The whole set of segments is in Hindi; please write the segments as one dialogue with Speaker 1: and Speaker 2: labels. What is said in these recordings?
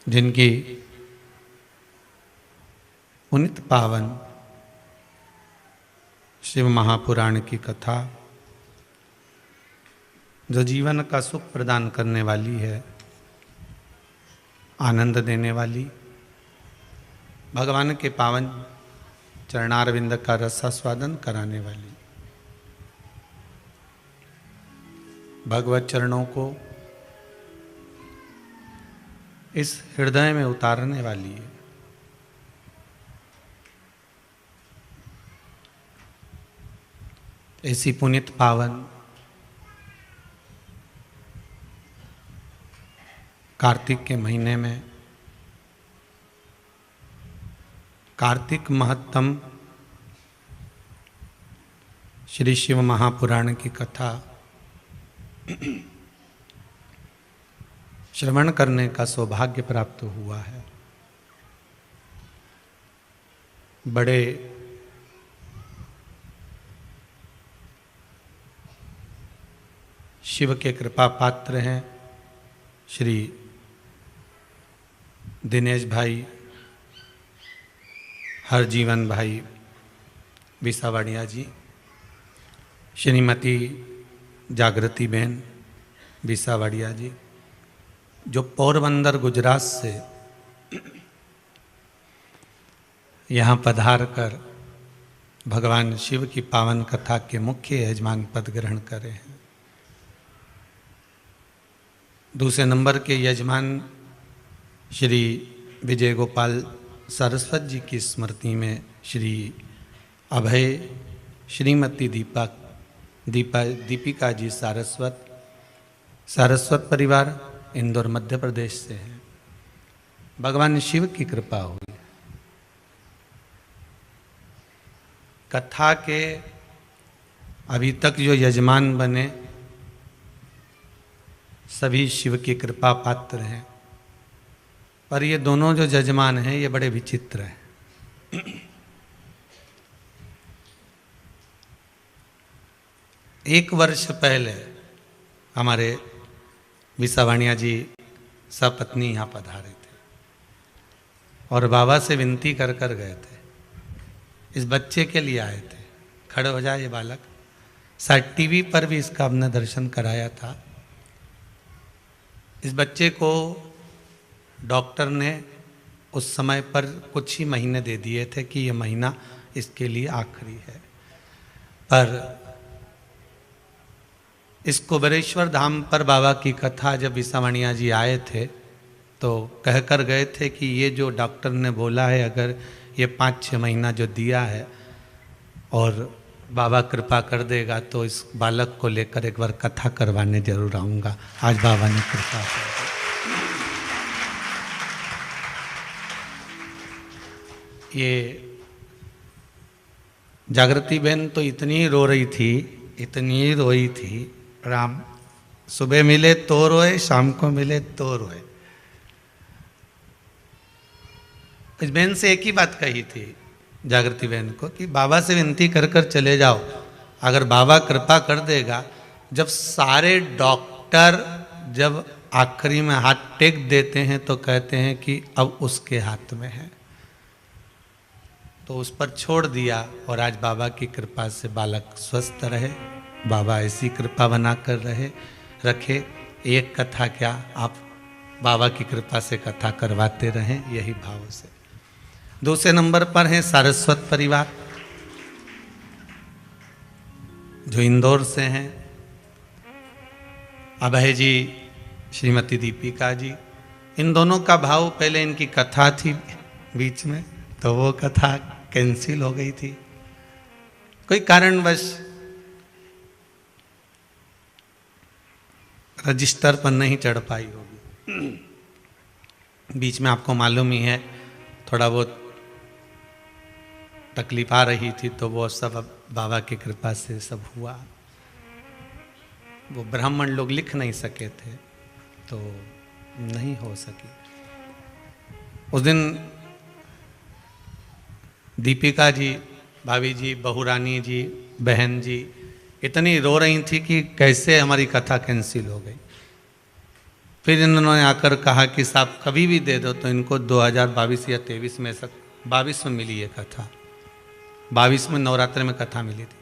Speaker 1: जिनकी पुनित पावन शिव महापुराण की कथा जो जीवन का सुख प्रदान करने वाली है, आनंद देने वाली, भगवान के पावन चरणारविंद का रसास्वादन कराने वाली, भगवत चरणों को इस हृदय में उतारने वाली है। ऐसी पुनित पावन कार्तिक के महीने में कार्तिक महत्तम श्री शिव महापुराण की कथा श्रवण करने का सौभाग्य प्राप्त हुआ है। बड़े शिव के कृपा पात्र हैं श्री दिनेश भाई, हरजीवन भाई विसावाड़िया जी, श्रीमती जागृति बहन विसावाड़िया जी, जो पोरबंदर गुजरात से यहाँ पधार कर भगवान शिव की पावन कथा के मुख्य यजमान पद ग्रहण करे हैं। दूसरे नंबर के यजमान श्री विजय गोपाल सरस्वत जी की स्मृति में श्री अभय, श्रीमती दीपिका जी सारस्वत परिवार इंदौर मध्य प्रदेश से है। भगवान शिव की कृपा हुई। कथा के अभी तक जो यजमान बने सभी शिव की कृपा पात्र हैं, पर ये दोनों जो यजमान हैं ये बड़े विचित्र हैं। एक वर्ष पहले हमारे विसावाणिया जी सपत्नी यहाँ पधारे थे और बाबा से विनती कर कर गए थे। इस बच्चे के लिए आए थे, खड़े हो जाए ये बालक। शायद टीवी पर भी इसका हमने दर्शन कराया था। इस बच्चे को डॉक्टर ने उस समय पर कुछ ही महीने दे दिए थे कि ये महीना इसके लिए आखिरी है, पर इस कुबेरेश्वर धाम पर बाबा की कथा जब विसावाणिया जी आए थे तो कह कर गए थे कि ये जो डॉक्टर ने बोला है, अगर ये 5-6 महीना जो दिया है और बाबा कृपा कर देगा तो इस बालक को लेकर एक बार कथा करवाने जरूर आऊँगा। आज बाबा ने कृपा कर दी। ये जागृति बहन तो इतनी रो रही थी, इतनी रोई थी, राम सुबह मिले तो रोए, शाम को मिले तो रोए। इस बहन से एक ही बात कही थी जागृति बहन को कि बाबा से विनती कर कर चले जाओ, अगर बाबा कृपा कर देगा। जब सारे डॉक्टर जब आखिरी में हाथ टेक देते हैं तो कहते हैं कि अब उसके हाथ में है, तो उस पर छोड़ दिया और आज बाबा की कृपा से बालक स्वस्थ रहे। बाबा ऐसी कृपा बना कर रखे। एक कथा क्या, आप बाबा की कृपा से कथा करवाते रहें, यही भाव से। दूसरे नंबर पर है सारस्वत परिवार जो इंदौर से हैं। अभय जी, श्रीमती दीपिका जी, इन दोनों का भाव, पहले इनकी कथा थी बीच में तो वो कथा कैंसिल हो गई थी, कोई कारणवश रजिस्टर पर नहीं चढ़ पाई होगी। बीच में आपको मालूम ही है थोड़ा बहुत तकलीफ आ रही थी, तो वो सब अब बाबा की कृपा से सब हुआ। वो ब्राह्मण लोग लिख नहीं सके थे तो नहीं हो सकी। उस दिन दीपिका जी, भाभी जी, बहुरानी जी, बहन जी इतनी रो रही थी कि कैसे हमारी कथा कैंसिल हो गई। फिर इन्होंने आकर कहा कि साहब कभी भी दे दो, तो इनको 2022 या 23 में, 22 में मिली ये कथा, 22 में नवरात्र में कथा मिली थी।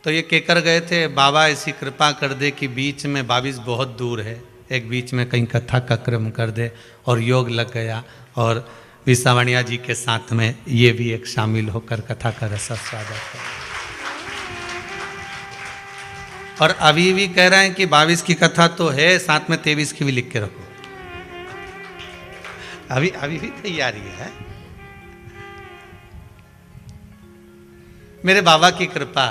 Speaker 1: तो ये कहकर गए थे, बाबा ऐसी कृपा कर दे कि बीच में 22 बहुत दूर है, एक बीच में कहीं कथा का क्रम कर दे, और योग लग गया और विसावणिया जी के साथ में ये भी एक शामिल होकर कथा का रसास्वादन कर। और अभी भी कह रहे हैं कि 22 की कथा तो है, साथ में 23 की भी लिख के रखो। अभी भी तैयारी है। मेरे बाबा की कृपा,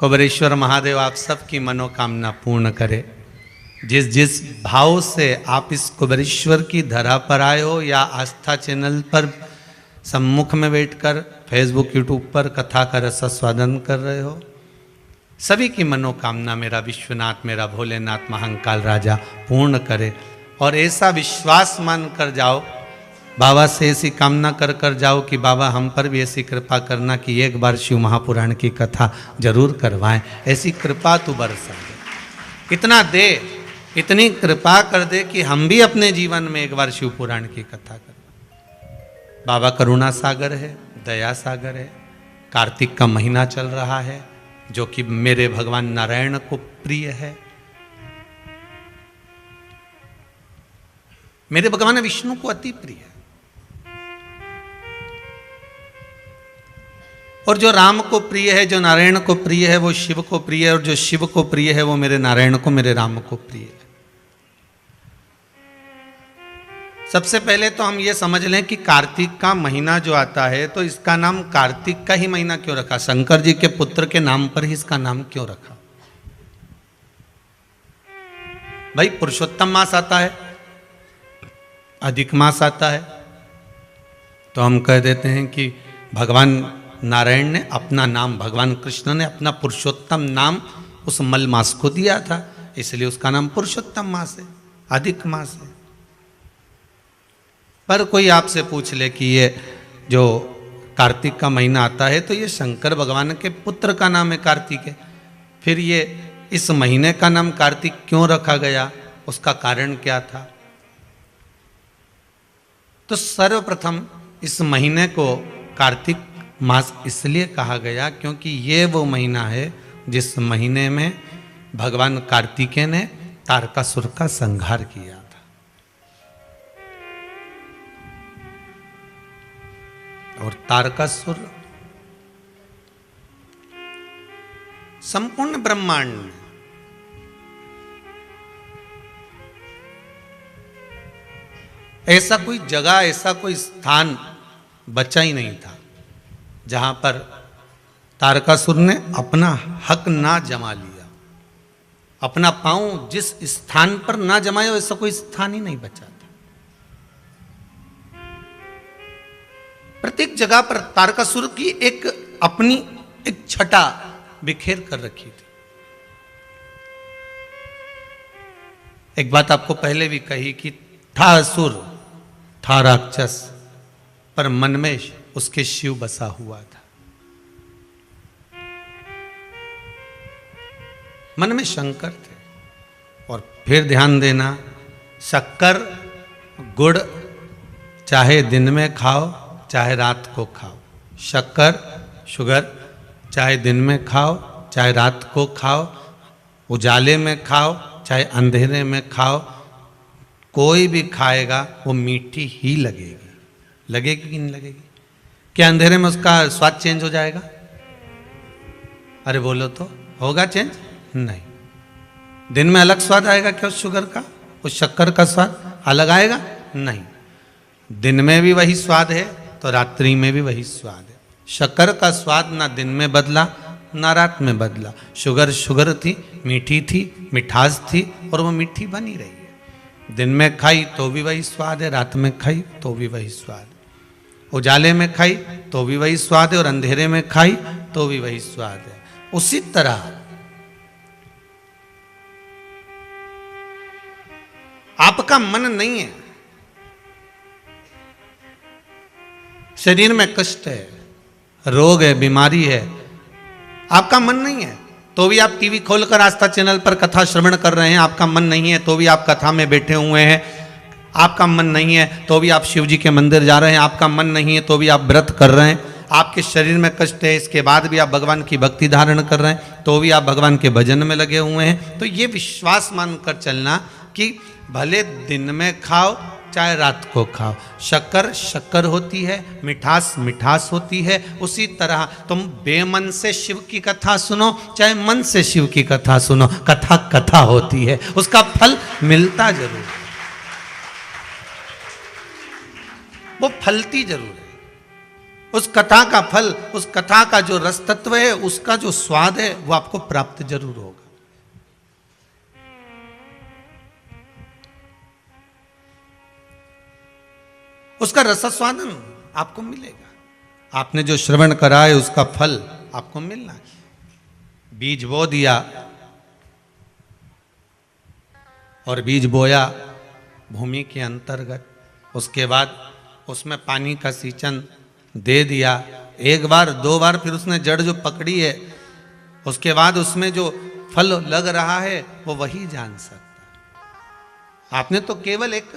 Speaker 1: कुबेरेश्वर महादेव आप सबकी मनोकामना पूर्ण करे। जिस जिस भाव से आप इस कुबेरेश्वर की धरा पर आए हो, या आस्था चैनल पर सम्मुख में बैठकर फेसबुक यूट्यूब पर कथा का रसास्वादन कर रहे हो, सभी की मनोकामना मेरा विश्वनाथ, मेरा भोलेनाथ महाकाल राजा पूर्ण करे। और ऐसा विश्वास मान कर जाओ, बाबा से ऐसी कामना कर कर जाओ कि बाबा हम पर भी ऐसी कृपा करना कि एक बार शिव महापुराण की कथा जरूर करवाएं। ऐसी कृपा तू बरसा दे, इतना दे, इतनी कृपा कर दे कि हम भी अपने जीवन में एक बार शिव पुराण की कथा करें। बाबा करुणा सागर है, दया सागर है। कार्तिक का महीना चल रहा है, जो कि मेरे भगवान नारायण को प्रिय है। मेरे भगवान विष्णु को अति प्रिय है। और जो राम को प्रिय है, जो नारायण को प्रिय है, वो शिव को प्रिय है। और जो शिव को प्रिय है, वो मेरे नारायण को, मेरे राम को प्रिय है। सबसे पहले तो हम ये समझ लें कि कार्तिक का महीना जो आता है, तो इसका नाम कार्तिक का ही महीना क्यों रखा? शंकर जी के पुत्र के नाम पर ही इसका नाम क्यों रखा? भाई पुरुषोत्तम मास आता है, अधिक मास आता है, तो हम कह देते हैं कि भगवान नारायण ने अपना नाम, भगवान कृष्ण ने अपना पुरुषोत्तम नाम उस मल मास को दिया था, इसलिए उसका नाम पुरुषोत्तम मास है, अधिक मास है। पर कोई आपसे पूछ ले कि ये जो कार्तिक का महीना आता है, तो ये शंकर भगवान के पुत्र का नाम है कार्तिक है, फिर ये इस महीने का नाम कार्तिक क्यों रखा गया, उसका कारण क्या था? तो सर्वप्रथम इस महीने को कार्तिक मास इसलिए कहा गया क्योंकि ये वो महीना है जिस महीने में भगवान कार्तिकेय ने तारकासुर का संहार किया था। और तारकासुर संपूर्ण ब्रह्मांड में ऐसा कोई जगह, ऐसा कोई स्थान बचा ही नहीं था जहां पर तारकासुर ने अपना हक ना जमा लिया, अपना पांव जिस स्थान पर ना जमाया, वैसा कोई स्थान ही नहीं बचा था। प्रत्येक जगह पर तारकासुर की एक अपनी एक छटा बिखेर कर रखी थी। एक बात आपको पहले भी कही कि था असुर, था राक्षस, पर मन में उसके शिव बसा हुआ था। मन में शंकर थे। और फिर ध्यान देना, शक्कर गुड़ चाहे दिन में खाओ चाहे रात को खाओ, शक्कर शुगर चाहे दिन में खाओ चाहे रात को खाओ, उजाले में खाओ चाहे अंधेरे में खाओ, कोई भी खाएगा वो मीठी ही लगेगी। लगेगी कि नहीं लगेगी? क्या अंधेरे में उसका स्वाद चेंज हो जाएगा? अरे बोलो तो, होगा चेंज? नहीं। दिन में अलग स्वाद आएगा क्या उस शुगर का, उस शक्कर का स्वाद अलग आएगा? नहीं। दिन में भी वही स्वाद है तो रात्रि में भी वही स्वाद है। शक्कर का स्वाद ना दिन में बदला ना रात में बदला। शुगर शुगर थी, मीठी थी, मिठास थी, और वो मीठी बनी रही है। दिन में खाई तो भी वही स्वाद है, रात में खाई तो भी वही स्वाद है, उजाले में खाई तो भी वही स्वाद है, और अंधेरे में खाई तो भी वही स्वाद है। उसी तरह आपका मन नहीं है, शरीर में कष्ट है, रोग है, बीमारी है, आपका मन नहीं है, तो भी आप टीवी खोलकर आस्था चैनल पर कथा श्रवण कर रहे हैं, आपका मन नहीं है तो भी आप कथा में बैठे हुए हैं, आपका मन नहीं है तो भी आप शिव जी के मंदिर जा रहे हैं, आपका मन नहीं है तो भी आप व्रत कर रहे हैं, आपके शरीर में कष्ट है इसके बाद भी आप भगवान की भक्ति धारण कर रहे हैं, तो भी आप भगवान के भजन में लगे हुए हैं। तो ये विश्वास मानकर चलना कि भले दिन में खाओ चाहे रात को खाओ, शक्कर शक्कर होती है, मिठास मिठास होती है। उसी तरह तुम बेमन से शिव की कथा सुनो चाहे मन से शिव की कथा सुनो, कथा कथा होती है, उसका फल मिलता जरूर है, वो फलती जरूर है। उस कथा का फल, उस कथा का जो रस तत्व है, उसका जो स्वाद है वो आपको प्राप्त जरूर होगा। उसका रसास्वादन आपको मिलेगा। आपने जो श्रवण करा है उसका फल आपको मिलना है। बीज बो दिया और बीज बोया भूमि के अंतर्गत, उसके बाद उसमें पानी का सिंचन दे दिया, एक बार दो बार, फिर उसने जड़ जो पकड़ी है, उसके बाद उसमें जो फल लग रहा है वो वही जान सकता। आपने तो केवल एक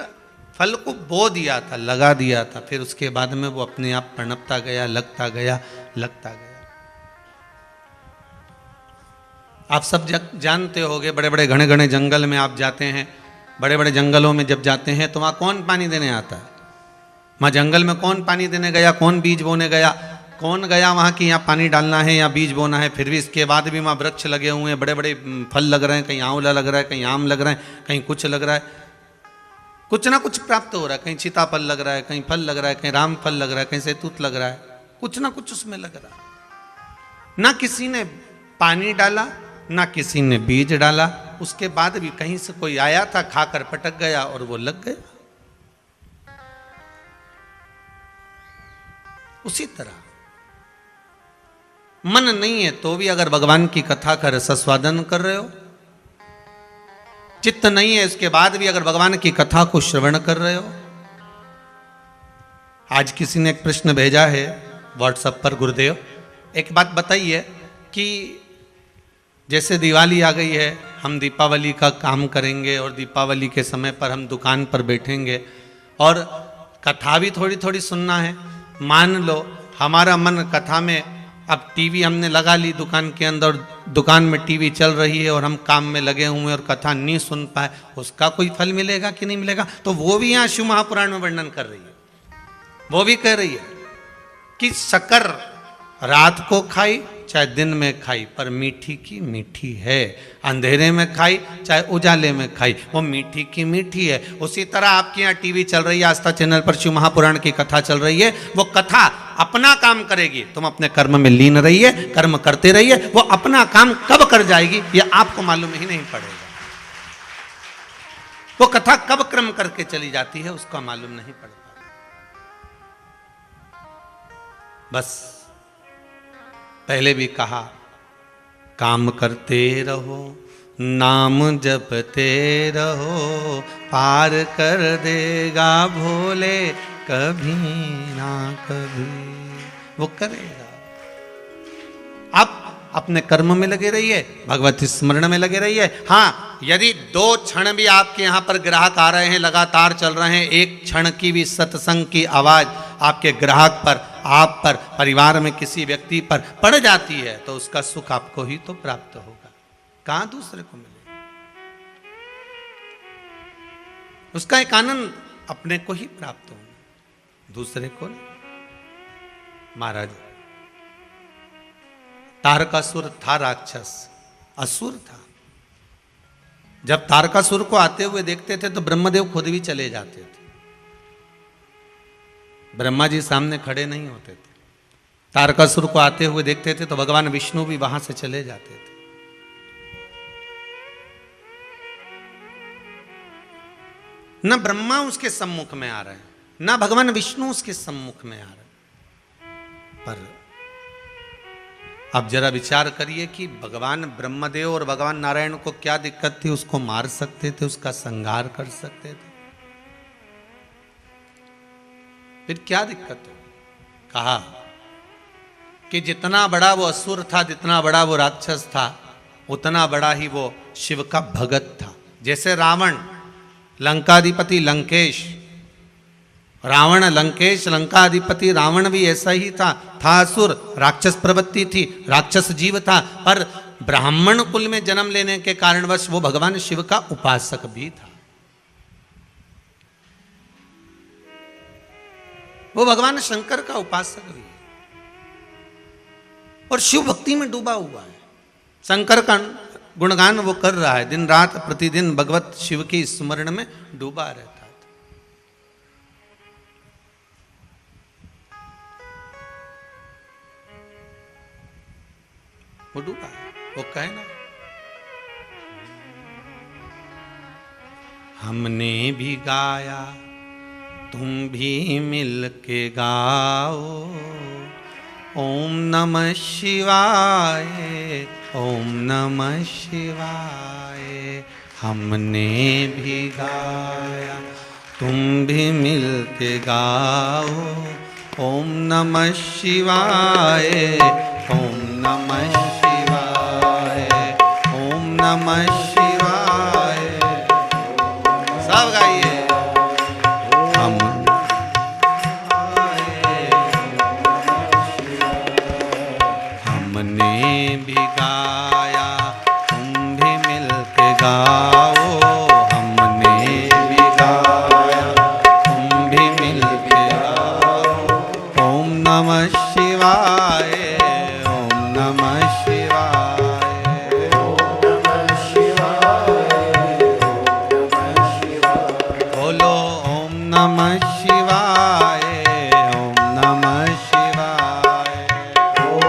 Speaker 1: फल को बो दिया था, लगा दिया था, फिर उसके बाद में वो अपने आप पनपता गया, लगता गया, लगता गया। आप सब जानते होंगे, बड़े बड़े घने घने जंगल में आप जाते हैं, बड़े बड़े जंगलों में जब जाते हैं तो वहाँ कौन पानी देने आता है? वहाँ जंगल में कौन पानी देने गया, कौन बीज बोने गया, कौन गया वहाँ कि यहाँ पानी डालना है या बीज बोना है? फिर भी इसके बाद भी वहाँ वृक्ष लगे हुए हैं, बड़े बड़े फल लग रहे हैं, कहीं आंवला लग रहा है, कहीं आम लग रहा है, कहीं कुछ लग रहा है, कुछ ना कुछ प्राप्त हो रहा है, कहीं सीताफल लग रहा है, कहीं फल लग रहा है, कहीं राम फल लग रहा है, कहीं सैतूत लग रहा है, कुछ ना कुछ उसमें लग रहा है। ना किसी ने पानी डाला, ना किसी ने बीज डाला, उसके बाद भी कहीं से कोई आया था, खाकर पटक गया और वो लग गया। उसी तरह मन नहीं है तो भी अगर भगवान की कथा का रसास्वादन कर रहे हो, चित्त नहीं है इसके बाद भी अगर भगवान की कथा को श्रवण कर रहे हो। आज किसी ने एक प्रश्न भेजा है व्हाट्सएप पर, गुरुदेव एक बात बताइए कि जैसे दिवाली आ गई है, हम दीपावली का काम करेंगे और दीपावली के समय पर हम दुकान पर बैठेंगे और कथा भी थोड़ी थोड़ी सुनना है। मान लो हमारा मन कथा में, अब टीवी हमने लगा ली दुकान के अंदर, दुकान में टीवी चल रही है और हम काम में लगे हुए और कथा नहीं सुन पाए, उसका कोई फल मिलेगा कि नहीं मिलेगा? तो वो भी यहाँ शिव महापुराण में वर्णन कर रही है, वो भी कह रही है कि शक्कर रात को खाई चाहे दिन में खाई, पर मीठी की मीठी है, अंधेरे में खाई चाहे उजाले में खाई, वो मीठी की मीठी है। उसी तरह आपके यहाँ टीवी चल रही है, आस्था चैनल पर शिव महापुराण की कथा चल रही है, वो कथा अपना काम करेगी, तुम अपने कर्म में लीन रहिए, कर्म करते रहिए, वो अपना काम कब कर जाएगी ये आपको मालूम ही नहीं पड़ेगा। वो कथा कब क्रम करके चली जाती है उसका मालूम नहीं पड़ता। बस पहले भी कहा, काम करते रहो, नाम जपते रहो, पार कर देगा भोले कभी ना कभी, वो करेगा। आप अपने कर्म में लगे रहिए, भगवती स्मरण में लगे रहिए। हाँ, यदि 2 क्षण भी आपके यहाँ पर ग्राहक आ रहे हैं, लगातार चल रहे हैं, एक क्षण की भी सत्संग की आवाज आपके ग्राहक पर, आप पर, परिवार में किसी व्यक्ति पर पड़ जाती है, तो उसका सुख आपको ही तो प्राप्त होगा, कहां दूसरे को मिलेगा। उसका एक आनंद अपने को ही प्राप्त होगा, दूसरे को नहीं। महाराज तारकासुर था राक्षस, असुर था। जब तारकासुर को आते हुए देखते थे तो ब्रह्मदेव खुद भी चले जाते थे, ब्रह्मा जी सामने खड़े नहीं होते थे। तारकासुर को आते हुए देखते थे तो भगवान विष्णु भी वहां से चले जाते थे। न ब्रह्मा उसके सम्मुख में आ रहे हैं, न भगवान विष्णु उसके सम्मुख में आ रहे हैं। पर अब जरा विचार करिए कि भगवान ब्रह्मदेव और भगवान नारायण को क्या दिक्कत थी? उसको मार सकते थे, उसका संहार कर सकते थे, फिर क्या दिक्कत है? कहा कि जितना बड़ा वो असुर था, जितना बड़ा वो राक्षस था, उतना बड़ा ही वो शिव का भगत था। जैसे रावण लंकाधिपति लंकेश, रावण लंकेश लंकाधिपति रावण भी ऐसा ही था असुर, राक्षस प्रवृत्ति थी, राक्षस जीव था, पर ब्राह्मण कुल में जन्म लेने के कारणवश वो भगवान शिव का उपासक भी था। वो भगवान शंकर का उपासक भी है और शिव भक्ति में डूबा हुआ है। शंकर का गुणगान वो कर रहा है, दिन रात प्रतिदिन भगवत शिव के स्मरण में डूबा रहता था। वो डूबा है, वो कहे ना हमने भी गाया तुम भी मिल के गाओ, ओम नमः शिवाय, ओम नमः शिवाय। हमने भी गाया तुम भी मिल के गाओ, ओम नमः शिवाय, ओम नमः शिवाय, ओम नमः शिवाय। सब गाइए। हमने भी गाया तुम भी मिल के गाओ, हमने भी गाया तुम भी मिल के गाओ, ओम नमः शिवाय, ओम नमः शिवाय, ओम नमः शिवाय, ओम नमः शिवाय। बोलो ओम नमः शिवाय, ओम नमः शिवाय, ओम नमः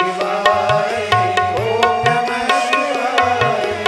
Speaker 1: शिवाय, ओम नमः शिवाय।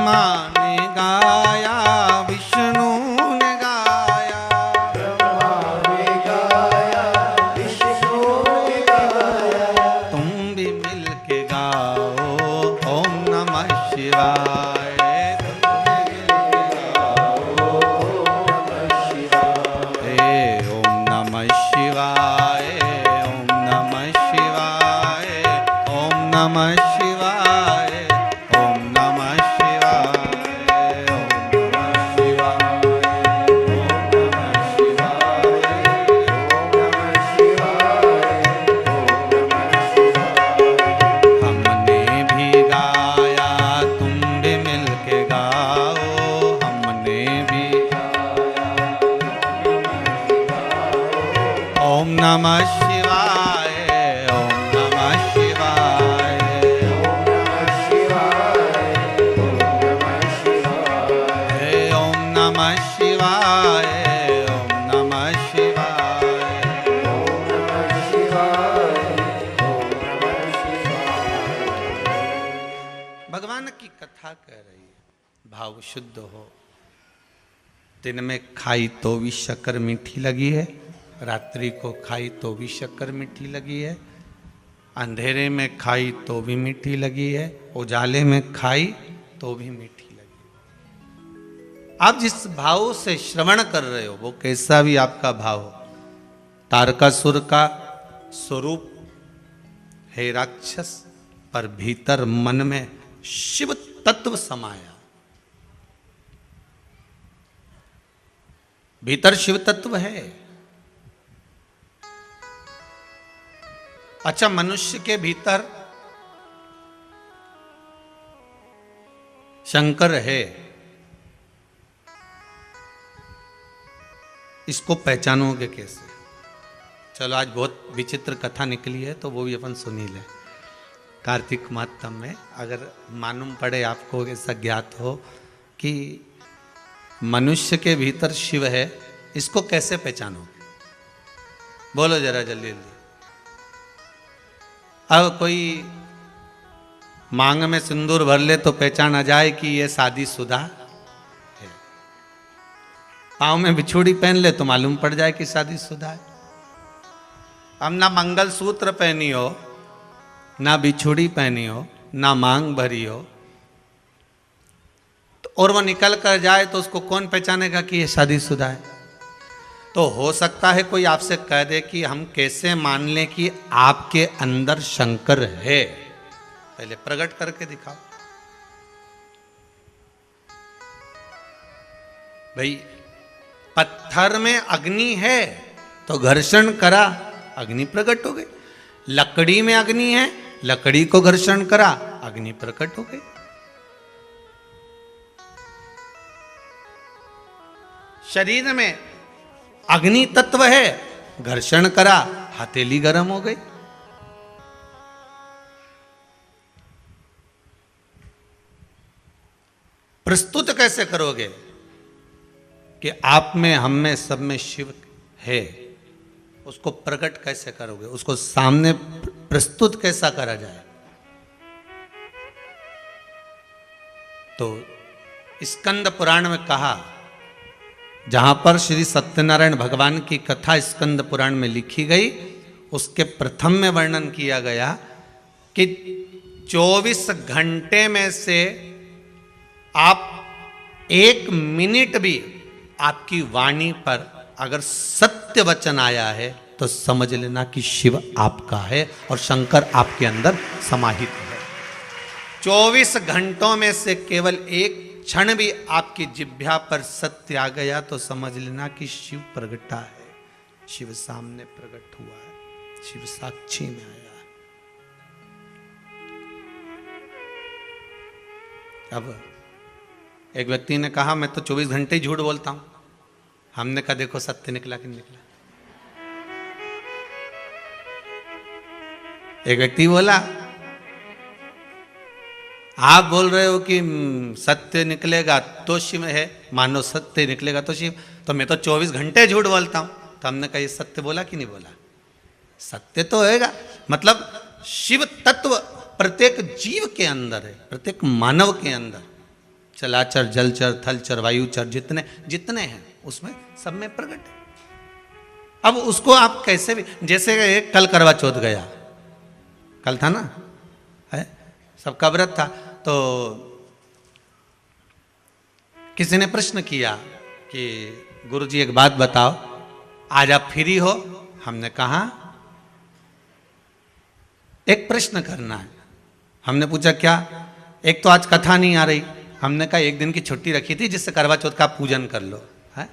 Speaker 1: ब्रह्मा ने गाया, विष्णु ने गाया,
Speaker 2: ब्रह्मा ने गाया, विष्णु ने गाया,
Speaker 1: तुम भी मिल के गाओ ओम नमः शिवाय। ओम नमः शिवाय, ओम नमः शिवाय, ओम नमः शिवाय, ओम नमः शिवाय, ओम नमः शिवाय, हमने भी गाया, तुम भी मिल के गाओ, हमने भी ओम नमः शिवाय, ओम नमः शिवाय, ओम नमः शिवाय, ओम नमः शिवाय। भगवान की कथा कह रही है, भाव शुद्ध हो। दिन में खाई तो भी शक्कर मीठी लगी है, रात्रि को खाई तो भी शक्कर मीठी लगी है, अंधेरे में खाई तो भी मीठी लगी है, उजाले में खाई तो भी मीठी लगी। आप जिस भाव से श्रवण कर रहे हो वो कैसा भी आपका भाव हो, तारकासुर का स्वरूप है राक्षस, पर भीतर मन में शिव तत्व समाया, भीतर शिव तत्व है। अच्छा, मनुष्य के भीतर शंकर है, इसको पहचानोगे कैसे? चलो आज बहुत विचित्र कथा निकली है तो वो भी अपन सुनी लें। कार्तिक मातम में अगर मालूम पड़े आपको, ऐसा ज्ञात हो कि मनुष्य के भीतर शिव है, इसको कैसे पहचानोगे? बोलो जरा जल्दी जल्दी। अब कोई मांग में सिंदूर भर ले तो पहचान आ जाए कि ये शादीशुदा है, पाँव में बिछुड़ी पहन ले तो मालूम पड़ जाए कि शादीशुदा है। अब ना मंगलसूत्र पहनी हो, ना बिछुड़ी पहनी हो, ना मांग भरी हो, तो और वो निकल कर जाए तो उसको कौन पहचानेगा कि ये शादीशुदा है? तो हो सकता है कोई आपसे कह दे कि हम कैसे मान लें कि आपके अंदर शंकर है, पहले प्रकट करके दिखाओ। भाई पत्थर में अग्नि है तो घर्षण करा, अग्नि प्रकट हो गई। लकड़ी में अग्नि है, लकड़ी को घर्षण करा, अग्नि प्रकट हो गई। शरीर में अग्नि तत्व है, घर्षण करा, हथेली गर्म हो गई। प्रस्तुत कैसे करोगे कि आप में, हम में, सब में शिव है? उसको प्रकट कैसे करोगे? उसको सामने प्रस्तुत कैसा करा जाए? तो स्कंद पुराण में कहा, जहां पर श्री सत्यनारायण भगवान की कथा स्कंद पुराण में लिखी गई, उसके प्रथम में वर्णन किया गया कि 24 घंटे में से आप 1 मिनट भी आपकी वाणी पर अगर सत्य वचन आया है तो समझ लेना कि शिव आपका है और शंकर आपके अंदर समाहित है। 24 घंटों में से केवल 1 क्षण भी आपकी जिह्वा पर सत्य आ गया तो समझ लेना कि शिव प्रगटा है, शिव सामने प्रकट हुआ है, शिव साक्षी में आया है। अब एक व्यक्ति ने कहा मैं तो 24 घंटे ही झूठ बोलता हूं। हमने कहा देखो सत्य निकला कि नहीं निकला। एक व्यक्ति बोला आप बोल रहे हो कि सत्य निकलेगा तो शिव है, मानो सत्य निकलेगा तो शिव, तो मैं तो 24 घंटे झूठ बोलता हूं। तो हमने कहा ये सत्य बोला कि नहीं बोला? सत्य तो होएगा, मतलब शिव तत्व प्रत्येक जीव के अंदर है, प्रत्येक मानव के अंदर। चलाचर, जलचर, थलचर, वायुचर, जितने जितने हैं उसमें सब में प्रकट है। अब उसको आप कैसे भी, जैसे कल करवा चौथ गया, कल था ना, है सबका व्रत था, तो किसी ने प्रश्न किया कि गुरुजी एक बात बताओ, आज आप फ्री हो? हमने कहा एक प्रश्न करना है। हमने पूछा क्या? एक तो आज कथा नहीं आ रही, हमने कहा एक दिन की छुट्टी रखी थी जिससे करवा चौथ का पूजन कर लो, है?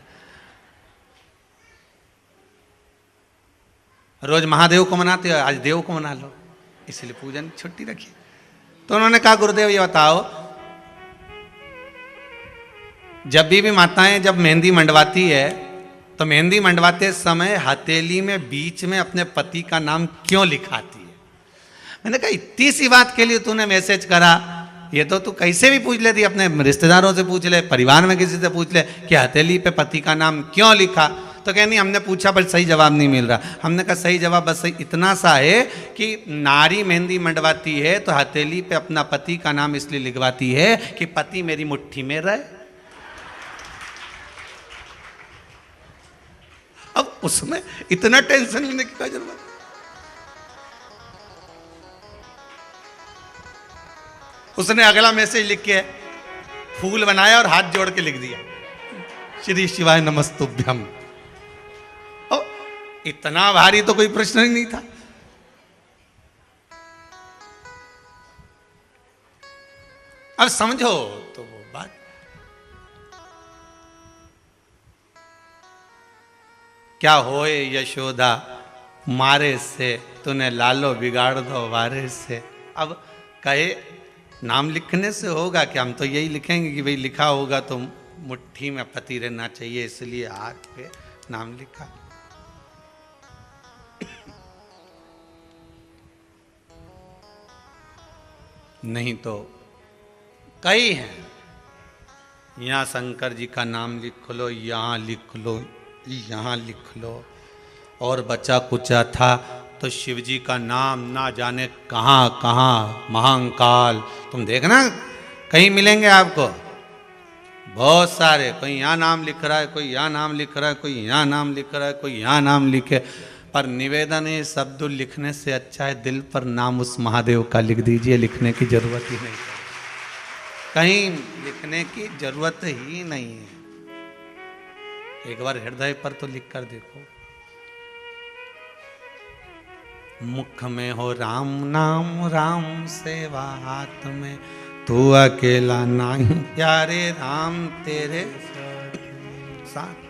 Speaker 1: रोज महादेव को मनाते हो, आज देव को मना लो, इसलिए पूजन छुट्टी रखी। तो उन्होंने कहा गुरुदेव ये बताओ, जब भी माताएं जब मेहंदी मंडवाती है तो मेहंदी मंडवाते समय हथेली में बीच में अपने पति का नाम क्यों लिखाती है? मैंने कहा इतनी सी बात के लिए तूने मैसेज करा, ये तो तू कैसे भी पूछ लेती, अपने रिश्तेदारों से पूछ ले, परिवार में किसी से पूछ ले कि हथेली पे पति का नाम क्यों लिखा। तो कहनी हमने पूछा पर सही जवाब नहीं मिल रहा। हमने कहा सही जवाब बस सही इतना सा है कि नारी मेहंदी मंडवाती है तो हथेली पे अपना पति का नाम इसलिए लिखवाती है कि पति मेरी मुट्ठी में रहे। अब उसमें इतना टेंशन लेने की क्या जरूरत? उसने अगला मैसेज लिख के फूल बनाया और हाथ जोड़ के लिख दिया श्री शिवाय नमस्तुभ्यम। इतना भारी तो कोई प्रश्न ही नहीं था। अब समझो तो वो बात। क्या होए यशोदा मारे से, तूने लालो बिगाड़ दो वारे से। अब कहे नाम लिखने से होगा कि हम तो यही लिखेंगे कि भाई लिखा होगा तो मुट्ठी में पति रहना चाहिए, इसलिए हाथ पे नाम लिखा। नहीं तो कई हैं, यहाँ शंकर जी का नाम लिख लो, यहाँ लिख लो, यहाँ लिख लो। और बचा कुचा था तो शिव जी का नाम ना जाने कहाँ कहाँ, महाकाल। तुम देखना कहीं मिलेंगे आपको बहुत सारे, कोई यहाँ नाम लिख रहा है, कोई यहाँ नाम लिख रहा है, कोई यहाँ नाम लिख रहा है, कोई यहाँ नाम लिखे। पर निवेदन है शब्द लिखने से अच्छा है दिल पर नाम उस महादेव का लिख दीजिए, लिखने की जरूरत ही नहीं, कहीं लिखने की जरूरत ही नहीं है। एक बार हृदय पर तो लिख कर देखो। मुख में हो राम नाम, राम सेवा हाथ में, तू अकेला नहीं प्यारे राम तेरे साथ।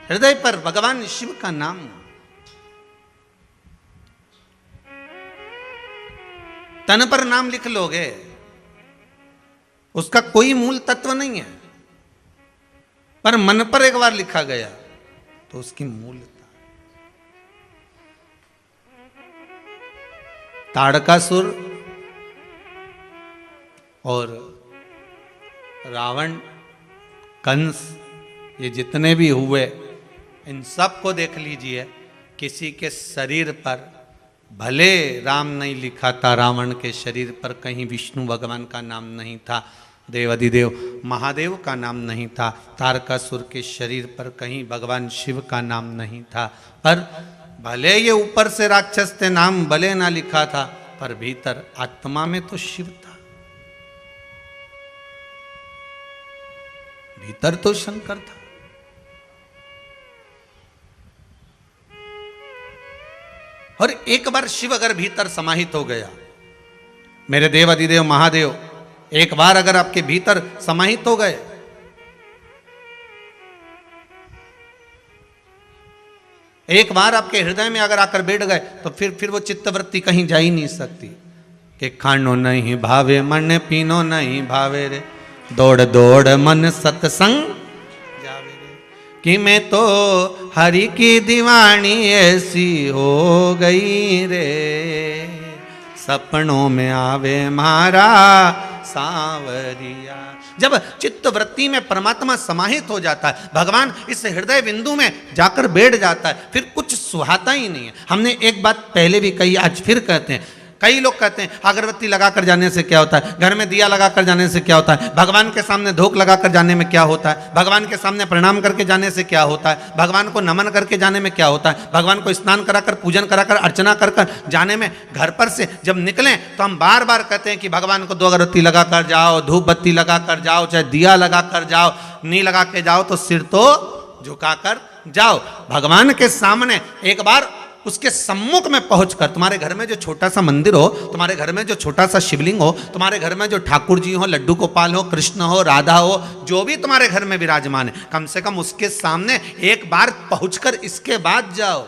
Speaker 1: हृदय पर भगवान शिव का नाम, तन पर नाम लिख लोगे, उसका कोई मूल तत्व नहीं है, पर मन पर एक बार लिखा गया तो उसकी मूलता। ताड़कासुर और रावण, कंस, ये जितने भी हुए, इन सब को देख लीजिए, किसी के शरीर पर भले राम नहीं लिखा था, रावण के शरीर पर कहीं विष्णु भगवान का नाम नहीं था, देवाधिदेव महादेव का नाम नहीं था, तारकासुर के शरीर पर कहीं भगवान शिव का नाम नहीं था। पर भले ये ऊपर से राक्षस थे, नाम भले ना लिखा था, पर भीतर आत्मा में तो शिव था, भीतर तो शंकर था। और एक बार शिव अगर भीतर समाहित हो गया, मेरे देव अधिदेव महादेव एक बार अगर आपके भीतर समाहित हो गए, एक बार आपके हृदय में अगर आकर बैठ गए, तो फिर वो चित्तवृत्ति कहीं जा ही नहीं सकती कि खानो नहीं भावे मन, पीनो नहीं भावे रे, दौड़ दौड़ मन सत्संग जावे रे, कि मैं तो हरि की दीवानी ऐसी हो गई रे, सपनों में आवे मारा सांवरिया। जब चित्त वृत्ति में परमात्मा समाहित हो जाता है, भगवान इस हृदय बिंदु में जाकर बैठ जाता है, फिर कुछ सुहाता ही नहीं है। हमने एक बात पहले भी कही, आज फिर कहते हैं, कई लोग कहते हैं अगरबत्ती लगाकर जाने से क्या होता है, घर में दिया लगाकर जाने से क्या होता है, भगवान के सामने धूप लगाकर जाने में क्या होता है, भगवान के सामने प्रणाम करके जाने से क्या होता है, भगवान को नमन करके जाने में क्या होता है, भगवान को स्नान कराकर पूजन कराकर अर्चना कर जाने में। घर पर से जब निकलें तो हम बार बार कहते हैं कि भगवान को 2 अगरबत्ती लगाकर जाओ, धूप बत्ती लगाकर जाओ, चाहे दिया लगाकर जाओ, नहीं लगा के जाओ तो सिर तो झुकाकर जाओ। भगवान के सामने एक बार उसके सम्मुख में पहुंचकर, तुम्हारे घर में जो छोटा सा मंदिर हो, तुम्हारे घर में जो छोटा सा शिवलिंग हो, तुम्हारे घर में जो ठाकुर जी हो, लड्डू गोपाल हो, कृष्ण हो, राधा हो, जो भी तुम्हारे घर में विराजमान है, कम से कम उसके सामने एक बार पहुंचकर इसके बाद जाओ।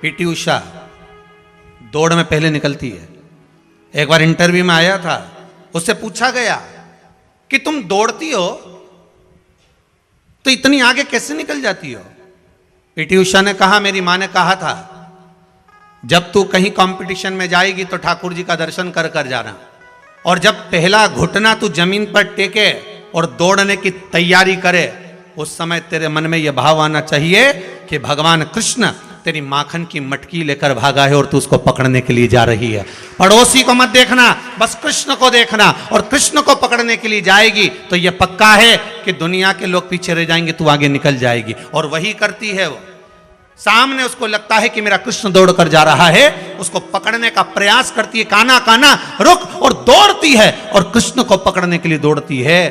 Speaker 1: पीटी उषा दौड़ में पहले निकलती है। एक बार इंटरव्यू में आया था, उससे पूछा गया कि तुम दौड़ती हो तो इतनी आगे कैसे निकल जाती हो। पीटी उषा ने कहा, मेरी मां ने कहा था जब तू कहीं कंपटीशन में जाएगी तो ठाकुर जी का दर्शन कर कर जाना, और जब पहला घुटना तू जमीन पर टेके और दौड़ने की तैयारी करे, उस समय तेरे मन में यह भाव आना चाहिए कि भगवान कृष्ण तेरी माखन की मटकी लेकर भागा है और तू उसको पकड़ने के लिए जा रही है। पड़ोसी को मत देखना, बस कृष्ण को देखना, और कृष्ण को पकड़ने के लिए जाएगी तो यह पक्का है कि दुनिया के लोग पीछे रह जाएंगे, तू आगे निकल जाएगी। और वही करती है वो। सामने उसको लगता है कि मेरा कृष्ण दौड़ कर जा रहा है, उसको पकड़ने का प्रयास करती है, काना काना रुक, और दौड़ती है और कृष्ण को पकड़ने के लिए दौड़ती है।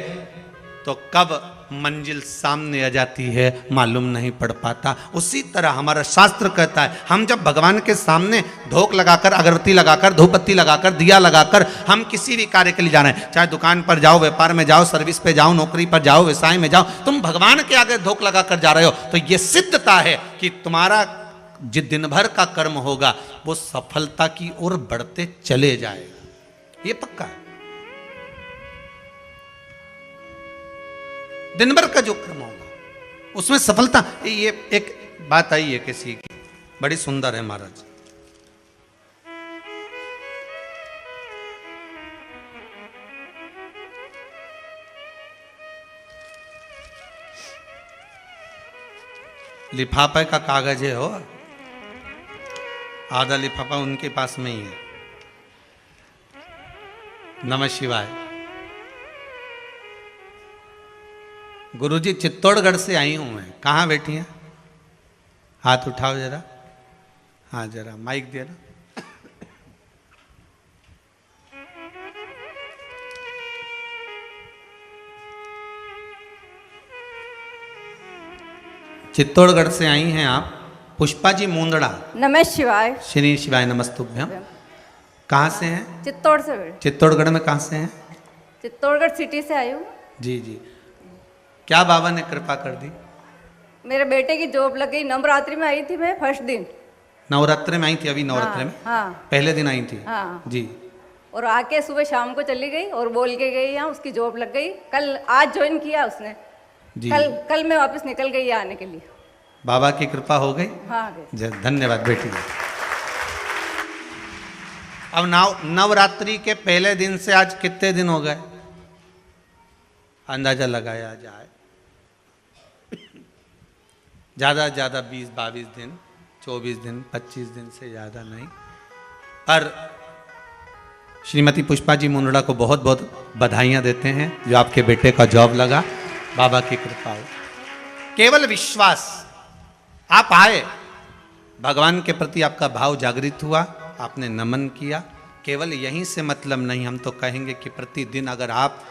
Speaker 1: तो कब मंजिल सामने आ जाती है मालूम नहीं पड़ पाता। उसी तरह हमारा शास्त्र कहता है, हम जब भगवान के सामने धूप लगाकर, अगरबत्ती लगाकर, धूपबत्ती लगाकर, दिया लगाकर हम किसी भी कार्य के लिए जा रहे हैं, चाहे दुकान पर जाओ, व्यापार में जाओ, सर्विस पे जाओ, नौकरी पर जाओ, व्यवसाय में जाओ, तुम भगवान के आगे धूप लगाकर जा रहे हो, तो यह सिद्धता है कि तुम्हारा जिस दिन भर का कर्म होगा वो सफलता की ओर बढ़ते चले जाएगा। ये पक्का है। दिन भर का जो कर्म होगा उसमें सफलता। ये एक बात आई है किसी की, बड़ी सुंदर है महाराज। लिफाफे का कागज है हो, आधा लिफाफा उनके पास में ही है। नमः शिवाय। गुरुजी चित्तौड़गढ़ से आई हूं मैं। कहाँ बैठी हैं? हाथ उठाओ जरा। हाँ जरा माइक दे ना। चित्तौड़गढ़ से आई हैं आप, पुष्पा जी मुंदड़ा।
Speaker 3: नमः शिवाय।
Speaker 1: श्री शिवाय नमस्तुभ्यम। कहाँ से हैं?
Speaker 3: चित्तौड़ से।
Speaker 1: चित्तौड़गढ़ में कहाँ से हैं?
Speaker 3: चित्तौड़गढ़ सिटी से आई हूँ।
Speaker 1: जी जी। क्या बाबा ने कृपा कर दी?
Speaker 3: मेरे बेटे की जॉब लग गई। नवरात्रि में आई थी मैं, फर्स्ट दिन।
Speaker 1: नवरात्रि में आई थी? अभी नवरात्रि
Speaker 3: हाँ,
Speaker 1: में?
Speaker 3: हाँ।
Speaker 1: पहले दिन आई थी?
Speaker 3: हाँ
Speaker 1: जी।
Speaker 3: और आके सुबह शाम को चली गई और बोल के गई यहाँ उसकी जॉब लग गई। कल आज ज्वाइन किया उसने
Speaker 1: जी।
Speaker 3: कल मैं वापस निकल गई आने के लिए।
Speaker 1: बाबा की कृपा हो गई।
Speaker 3: हाँ
Speaker 1: धन्यवाद बेटी। अब नवरात्रि के पहले दिन से आज कितने दिन हो गए? अंदाजा लगाया जाए ज़्यादा ज़्यादा 20-22 दिन, 24 दिन, 25 दिन से ज़्यादा नहीं। पर श्रीमती पुष्पा जी मुंदड़ा को बहुत बहुत बधाइयाँ देते हैं जो आपके बेटे का जॉब लगा। बाबा की कृपा हो। केवल विश्वास, आप आए, भगवान के प्रति आपका भाव जागृत हुआ, आपने नमन किया। केवल यहीं से मतलब नहीं, हम तो कहेंगे कि प्रतिदिन अगर आप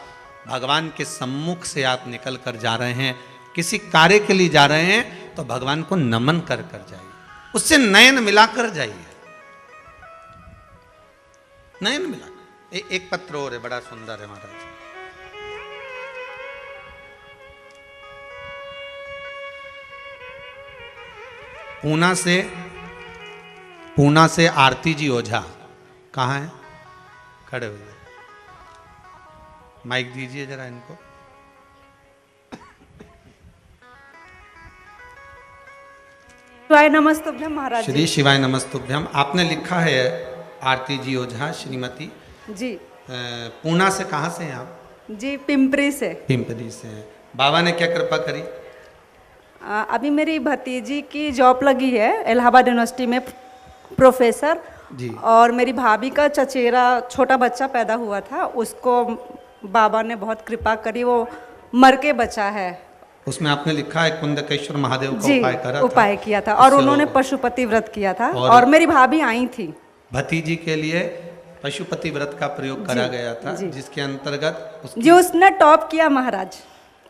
Speaker 1: भगवान के सम्मुख से आप निकल कर जा रहे हैं, किसी कार्य के लिए जा रहे हैं, तो भगवान को नमन कर कर जाइए, उससे नयन मिलाकर जाइए, नयन मिलाकर। एक पत्र और है, बड़ा सुंदर है महाराज। पूना से आरती जी ओझा। कहाँ है? खड़े हो जाए, माइक दीजिए जरा इनको।
Speaker 3: शिवाय नमस्तुभ्यम महाराज।
Speaker 1: श्री शिवाय नमस्तुभ्यम। आपने लिखा है आरती जी ओझा श्रीमती
Speaker 3: जी।
Speaker 1: पूना से। कहाँ से हैं आप?
Speaker 3: जी पिंपरी से।
Speaker 1: पिंपरी से हैं। बाबा ने क्या कृपा करी?
Speaker 4: अभी मेरी भतीजी की जॉब लगी है इलाहाबाद यूनिवर्सिटी में, प्रोफेसर
Speaker 1: जी।
Speaker 4: और मेरी भाभी का चचेरा छोटा बच्चा पैदा हुआ था, उसको बाबा ने बहुत कृपा करी, वो मर के बचा है।
Speaker 1: उसमें आपने लिखा है कुंदकेश्वर महादेव का
Speaker 4: जी,
Speaker 1: उपाय करा
Speaker 4: उपाय किया था और
Speaker 1: उससे
Speaker 4: उन्होंने
Speaker 1: वो
Speaker 4: पशुपति व्रत किया था
Speaker 1: और-
Speaker 4: और मेरी भाभी आई थी।
Speaker 1: भतीजी के लिए पशुपति व्रत का प्रयोग करा गया था,
Speaker 4: जी।
Speaker 1: जिसके अंतर्गत
Speaker 4: जी, उसने टॉप किया महाराज,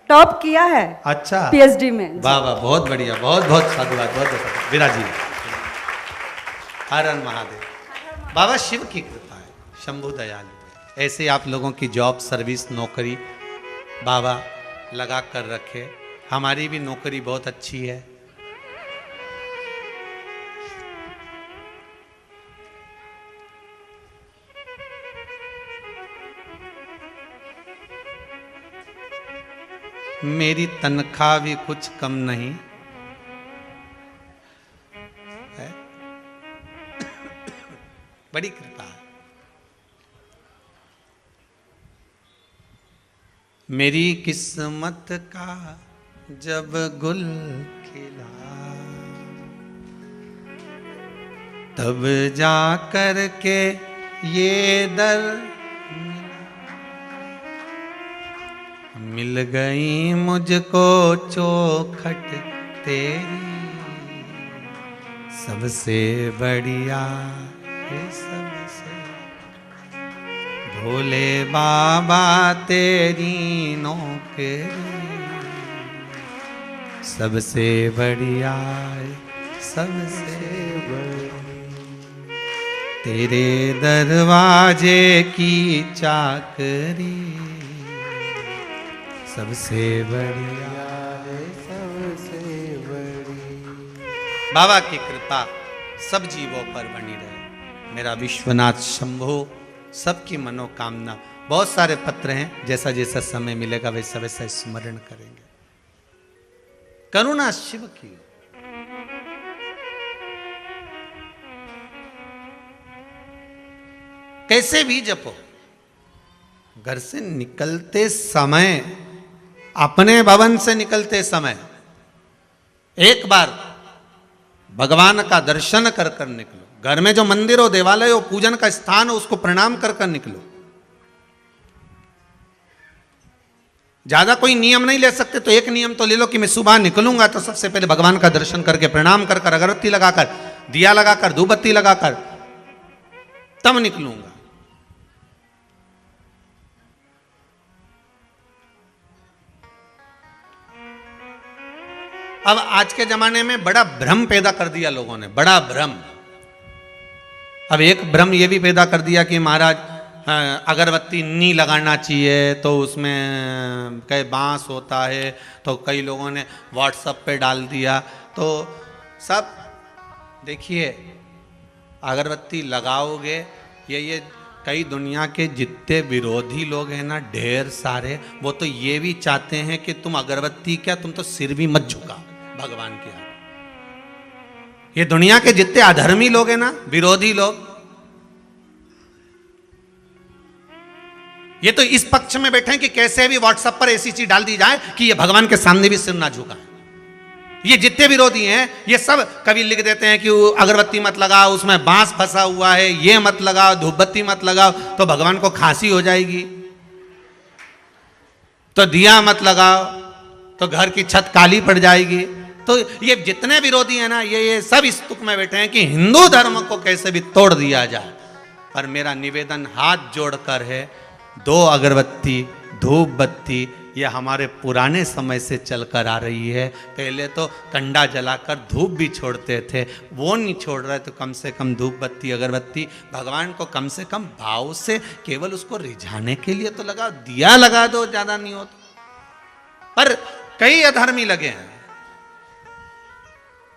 Speaker 4: टॉप किया है
Speaker 1: अच्छा
Speaker 4: पीएचडी में।
Speaker 1: वाह वाह, बहुत बढ़िया, बहुत बहुत साधुवाद, बहुत बहुत विराजिए। हर हर महादेव। बाबा शिव की कृपा है, शंभु दयालु है। ऐसे आप लोगों की जॉब, सर्विस, नौकरी बाबा लगा कर रखे। हमारी भी नौकरी बहुत अच्छी है। मेरी तनख्वाह भी कुछ कम नहीं है। बड़ी कृपा है। मेरी किस्मत का जब गुल खिला, तब जा कर के ये दर मिल गई मुझको चौखट तेरी, सबसे बढ़िया है सबसे, भोले बाबा तेरी नौकरी, सबसे बढ़िया है सबसे बड़ी, तेरे दरवाजे की चाकरी, सबसे बढ़िया है सबसे बड़ी। बाबा की कृपा सब जीवों पर बनी रहे। मेरा विश्वनाथ शंभो सबकी मनोकामना। बहुत सारे पत्र हैं, जैसा जैसा समय मिलेगा वैसा वैसा स्मरण करेंगे। करुणा शिव की। कैसे भी जपो, घर से निकलते समय, अपने भवन से निकलते समय एक बार भगवान का दर्शन कर कर निकलो। घर में जो मंदिर हो, देवालय हो, पूजन का स्थान हो, उसको प्रणाम कर कर निकलो। ज्यादा कोई नियम नहीं ले सकते तो एक नियम तो ले लो कि मैं सुबह निकलूंगा तो सबसे पहले भगवान का दर्शन करके, प्रणाम कर कर, अगरबत्ती लगाकर, दिया लगाकर, धूपबत्ती लगाकर तब निकलूंगा। अब आज के जमाने में बड़ा भ्रम पैदा कर दिया लोगों ने, बड़ा भ्रम। अब एक भ्रम ये भी पैदा कर दिया कि महाराज अगरबत्ती नहीं लगाना चाहिए, तो उसमें कई बांस होता है, तो कई लोगों ने व्हाट्सएप पे डाल दिया। तो सब देखिए, अगरबत्ती लगाओगे, ये कई दुनिया के जितने विरोधी लोग हैं ना, ढेर सारे, वो तो ये भी चाहते हैं कि तुम अगरबत्ती क्या, तुम तो सिर भी मत झुका भगवान के आगे। ये दुनिया के जितने अधर्मी लोग हैं ना, विरोधी लोग, ये तो इस पक्ष में बैठे हैं कि कैसे भी व्हाट्सएप पर ऐसी चीज डाल दी जाए कि ये भगवान के सामने भी सिर ना झुका। ये जितने विरोधी हैं, ये सब कभी लिख देते हैं कि अगरबत्ती मत लगाओ, उसमें बांस फंसा हुआ है, ये मत लगाओ, धूपबत्ती मत लगाओ तो भगवान को खांसी हो जाएगी, तो दिया मत लगाओ तो घर की छत काली पड़ जाएगी। तो ये जितने विरोधी हैं ना, ये सब इस तुक में बैठे हैं कि हिंदू धर्म को कैसे भी तोड़ दिया जाए। पर मेरा निवेदन हाथ जोड़कर है, 2 अगरबत्ती, धूप बत्ती, ये हमारे पुराने समय से चलकर आ रही है। पहले तो कंडा जलाकर धूप भी छोड़ते थे, वो नहीं छोड़ रहे, तो कम से कम धूप बत्ती, अगरबत्ती भगवान को कम से कम भाव से केवल उसको रिझाने के लिए तो लगाओ, दिया लगा दो, ज्यादा नहीं हो तो। पर कई अधर्मी लगे हैं,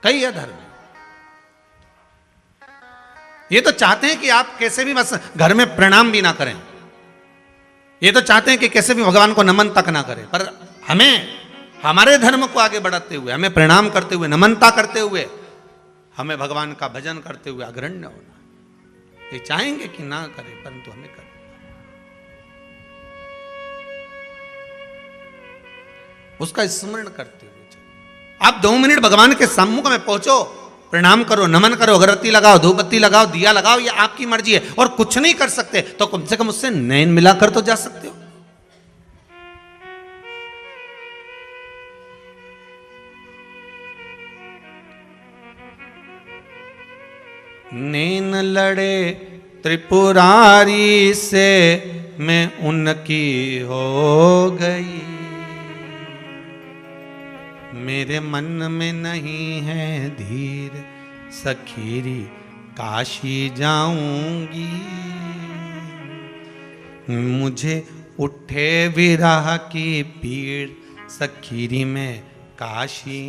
Speaker 1: कई अधर्मी, ये तो चाहते हैं कि आप कैसे भी बस घर में प्रणाम भी ना करें, ये तो चाहते हैं कि कैसे भी भगवान को नमन तक ना करें। पर हमें हमारे धर्म को आगे बढ़ाते हुए, हमें प्रणाम करते हुए, नमनता करते हुए, हमें भगवान का भजन करते हुए अग्रण्य होना। ये चाहेंगे कि ना करें, परंतु हमें करें। उसका स्मरण करते हुए आप 2 मिनट भगवान के सम्मुख में पहुंचो, प्रणाम करो, नमन करो, अगरबत्ती लगाओ, धूपबत्ती लगाओ, दिया लगाओ, ये आपकी मर्जी है। और कुछ नहीं कर सकते तो कम से कम उससे नयन मिलाकर तो जा सकते हो। नैन लड़े त्रिपुरारी से मैं उनकी हो गई, मेरे मन में नहीं है धीर, सखीरी काशी जाऊंगी। मुझे उठे विरह की पीड़, सखीरी में काशी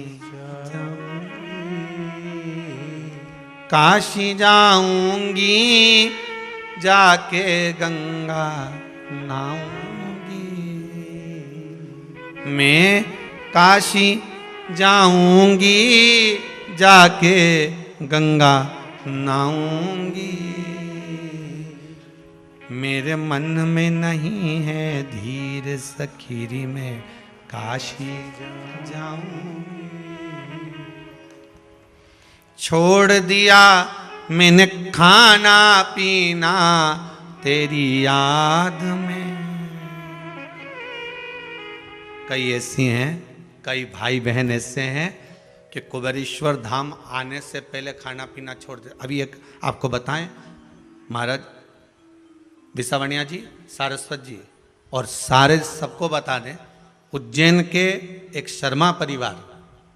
Speaker 1: काशी जाऊंगी, जाके गंगा नहाऊंगी। मैं काशी जाऊंगी, जाके गंगा नहाऊंगी। मेरे मन में नहीं है धीर, सखीरी में काशी जाऊंगी। छोड़ दिया मैंने खाना पीना तेरी याद में। कई ऐसी हैं, कई भाई बहन ऐसे हैं कि कुबेरेश्वर धाम आने से पहले खाना पीना छोड़ दे। अभी एक आपको बताएं, महाराज विसावणिया जी, सारस्वत जी और सारे सबको बता दें, उज्जैन के एक शर्मा परिवार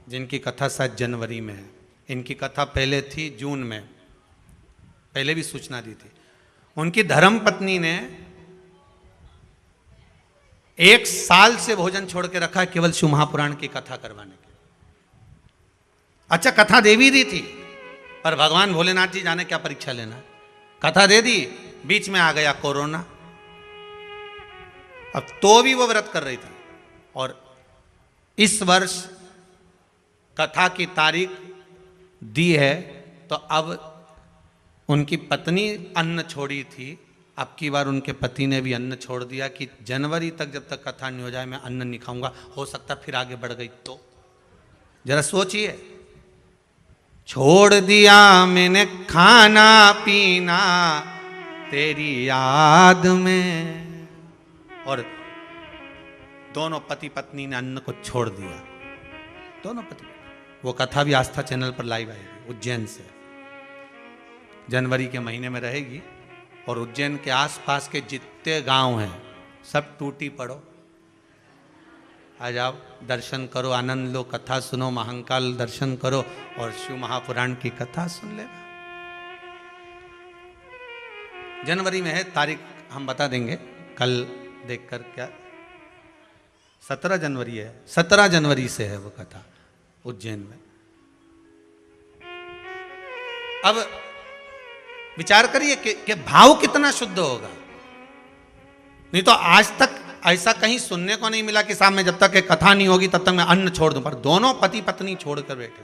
Speaker 1: जिनकी कथा शायद जनवरी में है, इनकी कथा पहले थी जून में, पहले भी सूचना दी थी। उनकी धर्म पत्नी ने 1 साल से भोजन छोड़ के रखा है केवल शिव महापुराण की कथा करवाने के। अच्छा, कथा देवी दी थी, पर भगवान भोलेनाथ जी जाने क्या परीक्षा लेना। कथा दे दी, बीच में आ गया कोरोना। अब तो भी वो व्रत कर रही थी। और इस वर्ष कथा की तारीख दी है, तो अब उनकी पत्नी अन्न छोड़ी थी, अब की बार उनके पति ने भी अन्न छोड़ दिया कि जनवरी तक जब तक कथा नहीं हो जाए मैं अन्न नहीं खाऊंगा। हो सकता फिर आगे बढ़ गई तो जरा सोचिए। छोड़ दिया मैंने खाना पीना तेरी याद में, और दोनों पति पत्नी ने अन्न को छोड़ दिया, दोनों पति। वो कथा भी आस्था चैनल पर लाइव आएगी उज्जैन से, जनवरी के महीने में रहेगी। और उज्जैन के आसपास के जितने गांव हैं सब टूटी पड़ो, आ जाओ, दर्शन करो, आनंद लो, कथा सुनो, महाकाल दर्शन करो और शिव महापुराण की कथा सुन ले। जनवरी में है, तारीख हम बता देंगे कल देखकर। क्या 17 जनवरी है, 17 जनवरी से है वो कथा उज्जैन में। अब विचार करिए कि भाव कितना शुद्ध होगा। नहीं तो आज तक ऐसा कहीं सुनने को नहीं मिला कि साहब मैं जब तक एक कथा नहीं होगी तब तक मैं अन्न छोड़ दूं, पर दोनों पति पत्नी छोड़कर बैठे।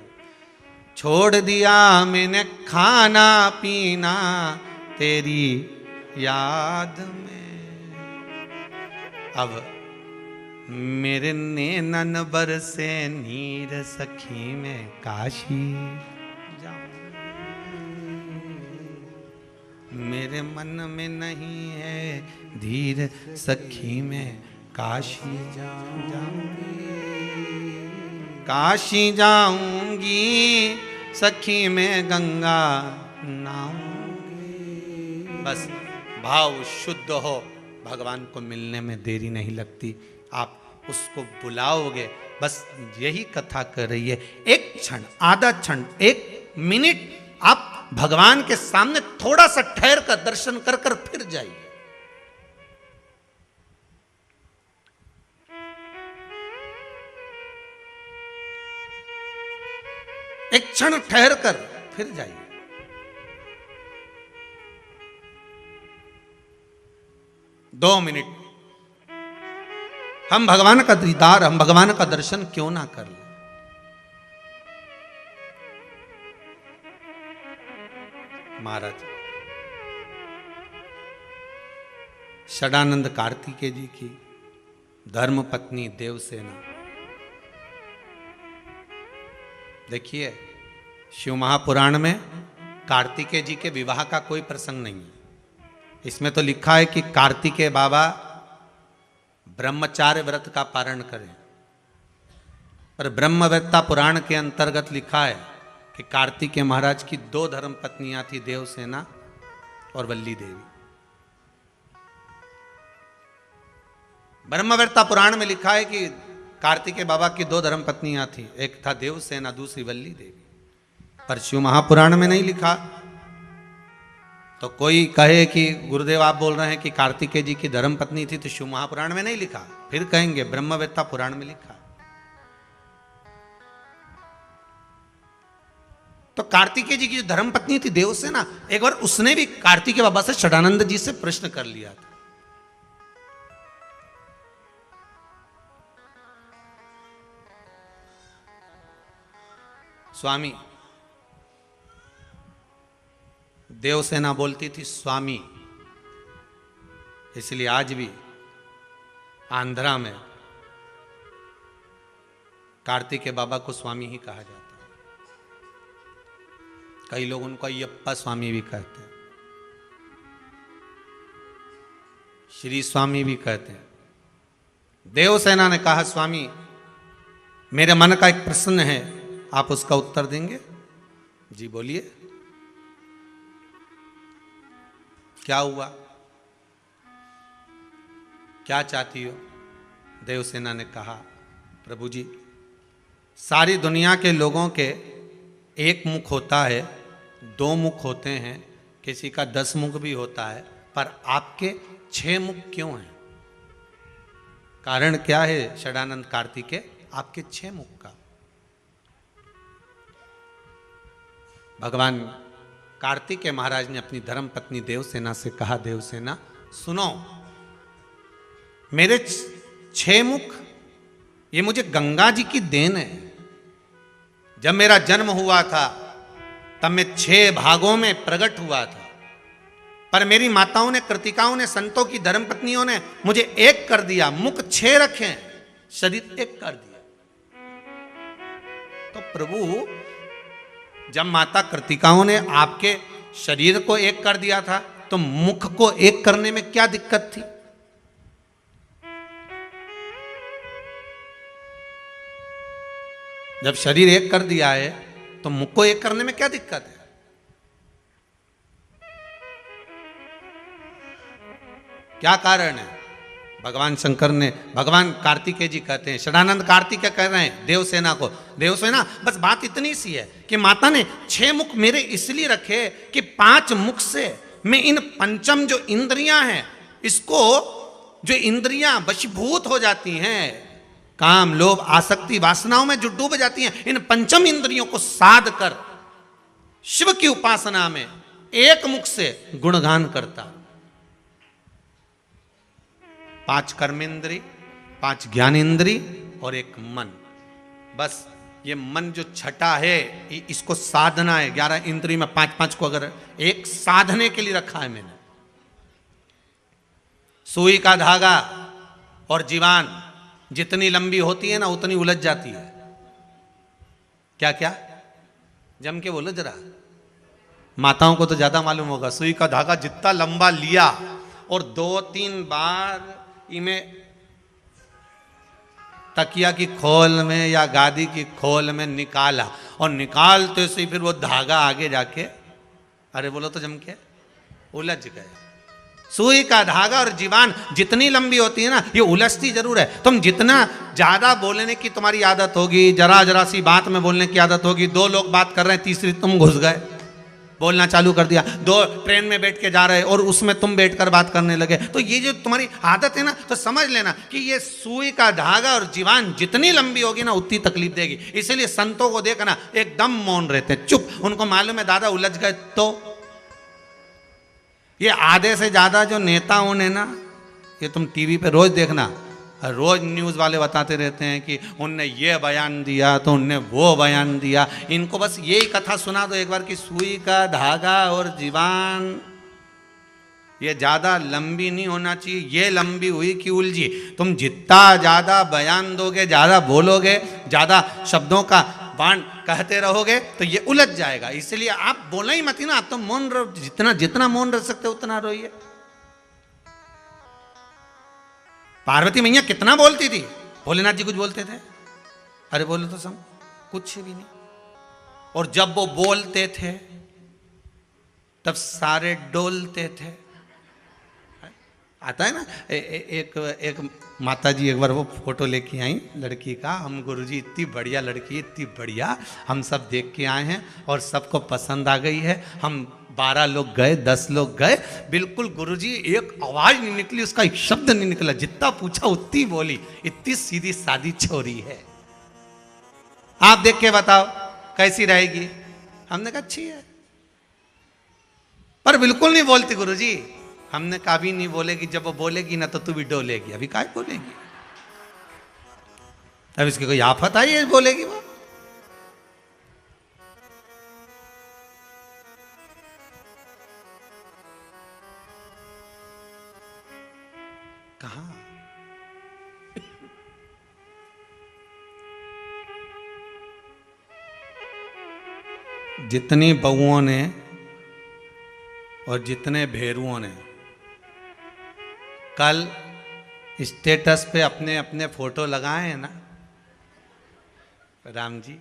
Speaker 1: छोड़ दिया मैंने खाना पीना तेरी याद में, अब मेरे नैनन बरसे नीर, सखी में काशी जाऊं। मेरे मन में नहीं है धीर, सखी में काशी जाऊंगी। काशी जाऊंगी, सखी में गंगा नहाऊंगी। बस भाव शुद्ध हो, भगवान को मिलने में देरी नहीं लगती। आप उसको बुलाओगे, बस यही कथा कर रही है। एक क्षण, आधा क्षण, 1 मिनट आप भगवान के सामने थोड़ा सा ठहर कर दर्शन कर कर फिर जाइए। एक क्षण ठहर कर फिर जाइए। दो मिनट हम भगवान का दीदार, हम भगवान का दर्शन क्यों ना कर ले। महाराज षडानंद कार्तिकेय जी की धर्म पत्नी देवसेना देखिए, शिव महापुराण में कार्तिकेय जी के विवाह का कोई प्रसंग नहीं है। इसमें तो लिखा है कि कार्तिकेय बाबा ब्रह्मचार्य व्रत का पारण करें, पर ब्रह्मवेत्ता पुराण के अंतर्गत लिखा है कि कार्तिकेय महाराज की 2 धर्म पत्नियां थी, देवसेना और वल्ली देवी। ब्रह्मवेत्ता पुराण में लिखा है कि कार्तिकेय बाबा की 2 धर्म पत्नियां थी, एक था देवसेना, दूसरी वल्ली देवी। पर शिव महापुराण में नहीं लिखा। तो कोई कहे कि गुरुदेव आप बोल रहे हैं कि कार्तिकेय जी की धर्म पत्नी थी, तो शिव महापुराण में नहीं लिखा, फिर कहेंगे ब्रह्मवेत्ता पुराण में लिखा। तो कार्तिकेय जी की जो धर्म पत्नी थी देवसेना, एक बार उसने भी कार्तिकेय बाबा से षडानंद जी से प्रश्न कर लिया था। स्वामी, देवसेना बोलती थी स्वामी, इसलिए आज भी आंध्रा में कार्तिकेय बाबा को स्वामी ही कहा जाता है। कई लोग उनको अयप्पा स्वामी भी कहते हैं, श्री स्वामी भी कहते हैं। देवसेना ने कहा स्वामी, मेरे मन का एक प्रश्न है, आप उसका उत्तर देंगे? जी बोलिए, क्या हुआ, क्या चाहती हो? देवसेना ने कहा, प्रभु जी, सारी दुनिया के लोगों के एक मुख होता है, 2 मुख होते हैं, किसी का 10 मुख भी होता है, पर आपके 6 मुख क्यों हैं? कारण क्या है षडानंद कार्तिकेय आपके 6 मुख का? भगवान कार्तिकेय महाराज ने अपनी धर्म पत्नी देवसेना से कहा, देवसेना सुनो, मेरे 6 मुख ये मुझे गंगा जी की देन है। जब मेरा जन्म हुआ था तब मैं 6 भागों में प्रकट हुआ था, पर मेरी माताओं ने, कृतिकाओं ने, संतों की धर्म पत्नियों ने मुझे एक कर दिया, मुख 6 रखे, शरीर एक कर दिया। तो प्रभु, जब माता कृतिकाओं ने आपके शरीर को एक कर दिया था, तो मुख को एक करने में क्या दिक्कत थी? जब शरीर एक कर दिया है तो मुख को एक करने में क्या दिक्कत है? क्या कारण है? भगवान शंकर ने, भगवान कार्तिकेय जी कहते हैं, षडानंद कार्तिकेय कह रहे हैं देवसेना को, देवसेना बस बात इतनी सी है कि माता ने 6 मुख मेरे इसलिए रखे कि 5 मुख से मैं इन पंचम जो इंद्रियां हैं, इसको, जो इंद्रियां वशीभूत हो जाती हैं, काम, लोभ, आसक्ति, वासनाओं में जो डूब जाती हैं, इन पंचम इंद्रियों को साध कर शिव की उपासना में एक मुख से गुणगान करता। 5 कर्मेंद्री, 5 ज्ञानेंद्री और 1 मन। बस ये मन जो छठा है, इसको साधना है। 11 इंद्री में 5-5 को अगर एक साधने के लिए रखा है मैंने। सुई का धागा और जीवान जितनी लंबी होती है ना, उतनी उलझ जाती है। क्या क्या जम के बोलो जरा, माताओं को तो ज्यादा मालूम होगा। सुई का धागा जितना लंबा लिया और 2-3 बार इमें तकिया की खोल में या गादी की खोल में निकाला, और निकालते से फिर वो धागा आगे जाके, अरे बोलो तो जम के उलझ गए। सुई का धागा और जीवान जितनी लंबी होती है ना, ये उलझती जरूर है। तुम जितना ज्यादा बोलने की तुम्हारी आदत होगी, जरा जरा सी बात में बोलने की आदत होगी, 2 लोग बात कर रहे हैं, तीसरी तुम घुस गए, बोलना चालू कर दिया। 2 ट्रेन में बैठ के जा रहे और उसमें तुम बैठकर बात करने लगे। तो ये जो तुम्हारी आदत है ना, तो समझ लेना कि ये सुई का धागा और जीवान जितनी लंबी होगी ना, उतनी तकलीफ देगी। इसलिए संतों को देखना एकदम मौन रहते, चुप। उनको मालूम है दादा उलझ गए। तो ये आधे से ज्यादा जो नेता होने ना, ये तुम टीवी पे रोज देखना, रोज न्यूज़ वाले बताते रहते हैं कि उनने ये बयान दिया तो उनने वो बयान दिया। इनको बस यही कथा सुना दो एक बार कि सुई का धागा और जीवान ये ज़्यादा लंबी नहीं होना चाहिए, ये लंबी हुई कि उलझी। तुम जितना ज़्यादा बयान दोगे, ज़्यादा बोलोगे, ज़्यादा शब्दों का बाण कहते रहोगे तो ये उलझ जाएगा। इसलिए आप बोला ही मत ही ना, आप तो मौन रहो, जितना जितना मौन रह सकते उतना रोइए। पार्वती मैया कितना बोलती थी, भोलेनाथ जी कुछ बोलते थे? अरे बोलो तो सम, कुछ भी नहीं। और जब वो बोलते थे तब सारे डोलते थे। आता है ना एक माता जी एक बार वो फोटो लेके आई लड़की का, हम गुरुजी इतनी बढ़िया लड़की, इतनी बढ़िया, हम सब देख के आए हैं और सबको पसंद आ गई है। हम 12 लोग गए, 10 लोग गए, बिल्कुल गुरुजी एक आवाज नहीं निकली, उसका एक शब्द नहीं निकला, जितना पूछा उतनी बोली, इतनी सीधी सादी छोरी है। आप देख के बताओ कैसी रहेगी? हमने कहा अच्छी है, पर बिल्कुल नहीं बोलती गुरुजी। हमने कहा भी नहीं बोलेगी, जब वो बोलेगी ना तो तू भी डोलेगी। अभी काय बोलेगी? अब इसकी कोई आफत आई है बोलेगी वो? कहां? जितनी बहुओं ने और जितने भेरुओं ने कल स्टेटस पे अपने अपने फोटो लगाए हैं ना राम जी,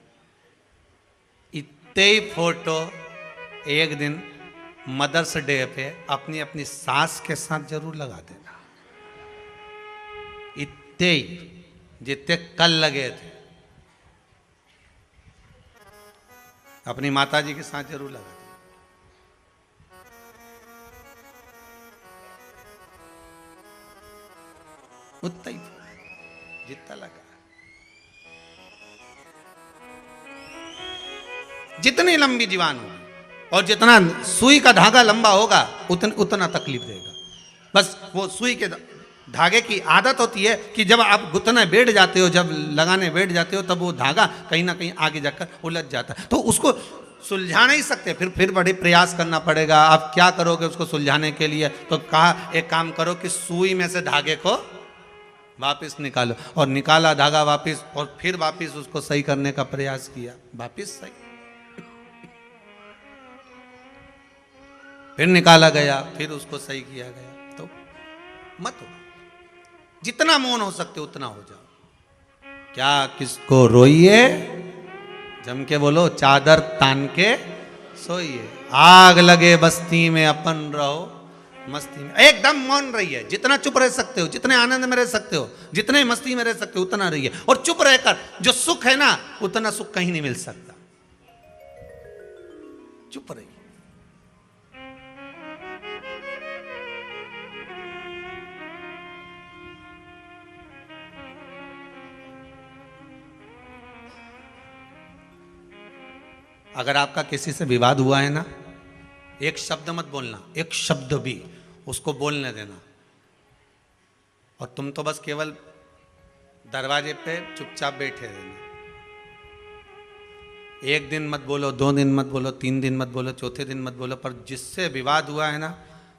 Speaker 1: इतने ही फोटो एक दिन मदर्स डे पे अपनी अपनी सास के साथ जरूर लगा देना। इतने ही जितने कल लगे थे अपनी माता जी के साथ जरूर लगा देना। उतना ही जितना लगा, जितनी लंबी जीवान होगी और जितना सुई का धागा लंबा होगा उतना तकलीफ देगा। बस वो सुई के धागे की आदत होती है कि जब आप गुथने बैठ जाते हो, जब लगाने बैठ जाते हो, तब वो धागा कहीं ना कहीं आगे जाकर उलझ जाता है। तो उसको सुलझा नहीं सकते, फिर बड़े प्रयास करना पड़ेगा। आप क्या करोगे उसको सुलझाने के लिए? तो कहा एक काम करो कि सुई में से धागे को वापस निकालो, और निकाला धागा वापस, और फिर वापस उसको सही करने का प्रयास किया, वापस सही, फिर निकाला गया, फिर उसको सही किया गया। तो मत हो, जितना मौन हो सकते उतना हो जाओ। क्या किसको रोइए, जम के बोलो, चादर तान के सोइए। आग लगे बस्ती में अपन रहो मस्ती में। एकदम मौन रहिए, जितना चुप रह सकते हो, जितने आनंद में रह सकते हो, जितने मस्ती में रह सकते हो उतना रहिए। और चुप रहकर जो सुख है ना, उतना सुख कहीं नहीं मिल सकता। चुप रहिए। अगर आपका किसी से विवाद हुआ है ना, एक शब्द मत बोलना, एक शब्द भी उसको बोलने देना। और तुम तो बस केवल दरवाजे पे चुपचाप बैठे रहना। एक दिन मत बोलो, 2 दिन मत बोलो, 3 दिन मत बोलो, चौथे दिन मत बोलो। पर जिससे विवाद हुआ है ना,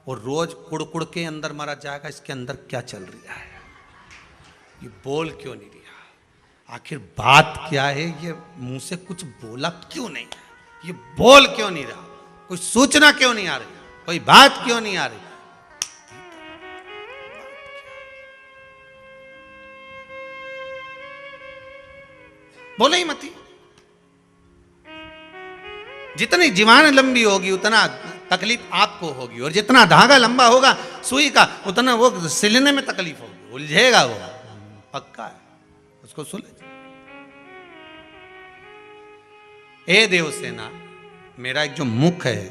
Speaker 1: वो रोज कुड़ के अंदर मारा जाएगा, इसके अंदर क्या चल रहा है, ये बोल क्यों नहीं रहा, आखिर बात क्या है, ये मुंह से कुछ बोला क्यों नहीं, ये बोल क्यों नहीं रहा, कोई सूचना क्यों नहीं आ रही, कोई बात क्यों नहीं आ रही। बोले ही मत। जितनी जीवान लंबी होगी उतना तकलीफ आपको होगी, और जितना धागा लंबा होगा सुई का उतना वो सिलने में तकलीफ होगी, उलझेगा वो, पक्का है, उसको सुलझ। ए देवसेना, मेरा एक जो मुख है,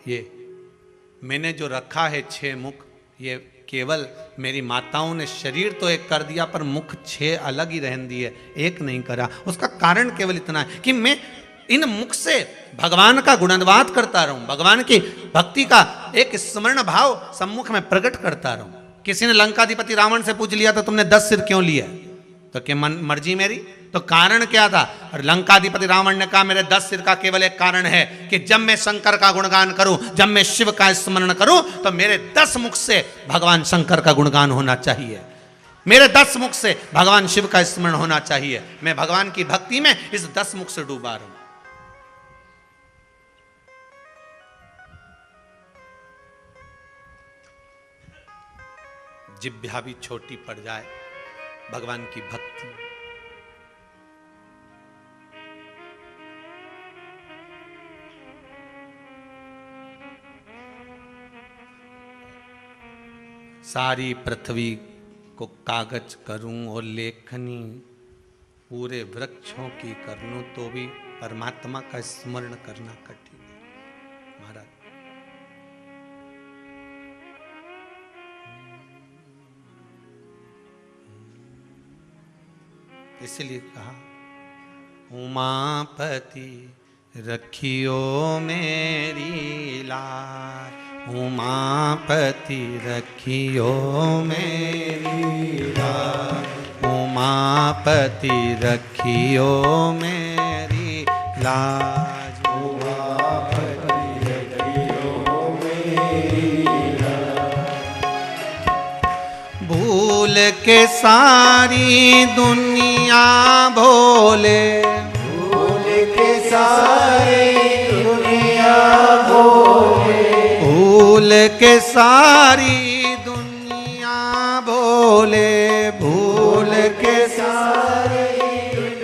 Speaker 1: ये मैंने जो रखा है 6 मुख, ये केवल मेरी माताओं ने शरीर तो एक कर दिया, पर मुख 6 अलग ही रहन दिए, एक नहीं करा। उसका कारण केवल इतना है कि मैं इन मुख से भगवान का गुणगान करता रहूं, भगवान की भक्ति का एक स्मरण भाव सम्मुख में प्रकट करता रहूं। किसी ने लंकाधिपति रावण से पूछ लिया था, तुमने 10 सिर क्यों लिए? तो क्या मर्जी मेरी? तो कारण क्या था? और लंकाधिपति रावण ने कहा, मेरे 10 सिर का केवल एक कारण है कि जब मैं शंकर का गुणगान करूं, जब मैं शिव का स्मरण करूं, तो मेरे 10 मुख से भगवान शंकर का गुणगान होना चाहिए। मेरे 10 मुख से भगवान शिव का स्मरण होना चाहिए। मैं भगवान की भक्ति में इस 10 मुख से डूबा रहूं। जिह्वा भी छोटी पड़ जाए भगवान की भक्ति। सारी पृथ्वी को कागज करूं और लेखनी पूरे वृक्षों की कर लूं तो भी परमात्मा का स्मरण करना कठिन है महाराज। इसलिए कहा उमापति रखियो मेरी लाज, उमापति रखियो मेरी लाज, उमापति रखियो मेरी लाज, उमापति रखियो मेरी लाज। भूल के सारी दुनिया भोले,
Speaker 2: भूल के सारी दुनिया भोले,
Speaker 1: भूल के सारी दुनिया भोले, भूल के
Speaker 2: सारी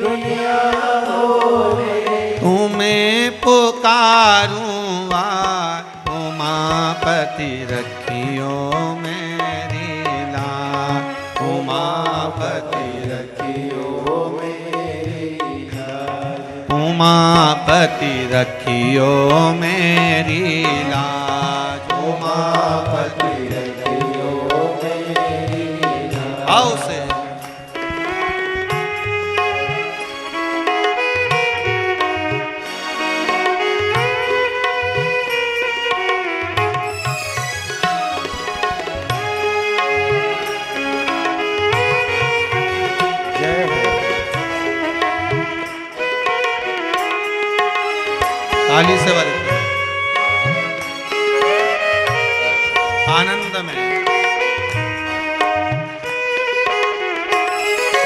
Speaker 2: दुनिया भोले,
Speaker 1: तुम्हें पुकारूं आज, उमापति रखियो मेरी लाज, उमापति रखियो मेरी लाज, उमापति रखियो मेरी लाज, उमापति रखियो मेरी लाज। आओ से
Speaker 2: जय हो।
Speaker 1: ताली से बल आनंद में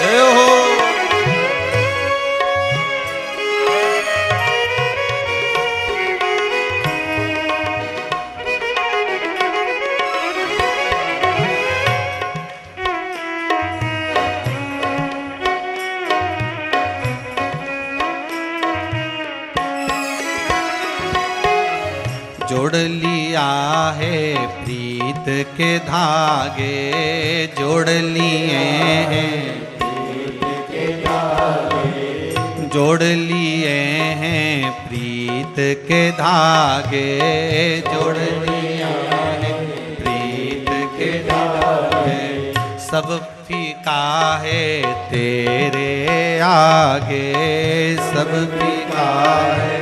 Speaker 1: जय हो। जोड़ लिया है प्रीत के धागे, जोड़ लिए हैं प्रीत के धागे, जोड़ लिए हैं प्रीत के धागे, जोड़ लिए हैं प्रीत के धागे। सब फीका है तेरे आगे, सब फीका है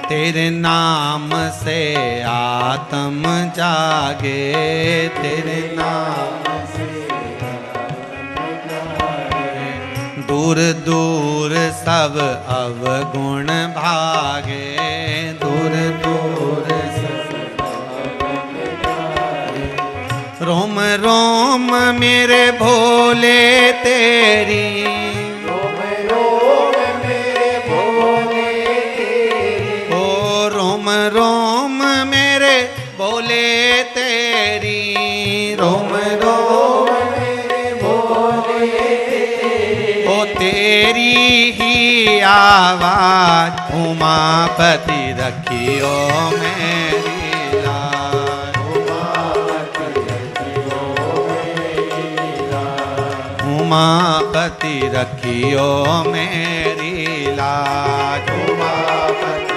Speaker 1: तेरे नाम से आत्म जागे, तेरे नाम से आत्म जागे। दूर दूर सब अवगुण भागे, दूर दूर सब अवगुण भागे। रोम रोम मेरे भोले तेरी, रोम मेरे बोले तेरी, रोम रोम मेरे बोले तेरी, ओ तेरी ही आवाज, उमापति रखियो मेरी लाज, उमापति रखियो मेरी लाज, उमापति रखियो मेरी लाज, उमापति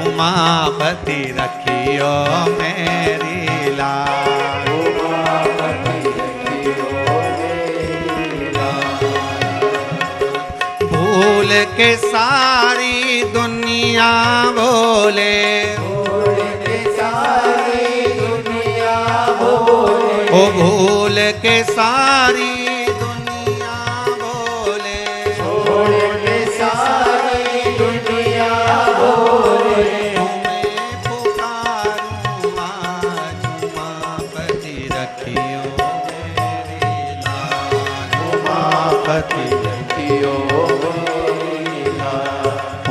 Speaker 1: उमापति रखियो मेरी लाज, उमापति रखियो मेरी लाज। भूल के सारी दुनिया बोले,
Speaker 2: भूल के सारी दुनिया भोले,
Speaker 1: ओ भूल के सारी दुनिया बोले,
Speaker 2: भूल के सारी दुनिया भोले,
Speaker 1: तुम्हें पुकारूं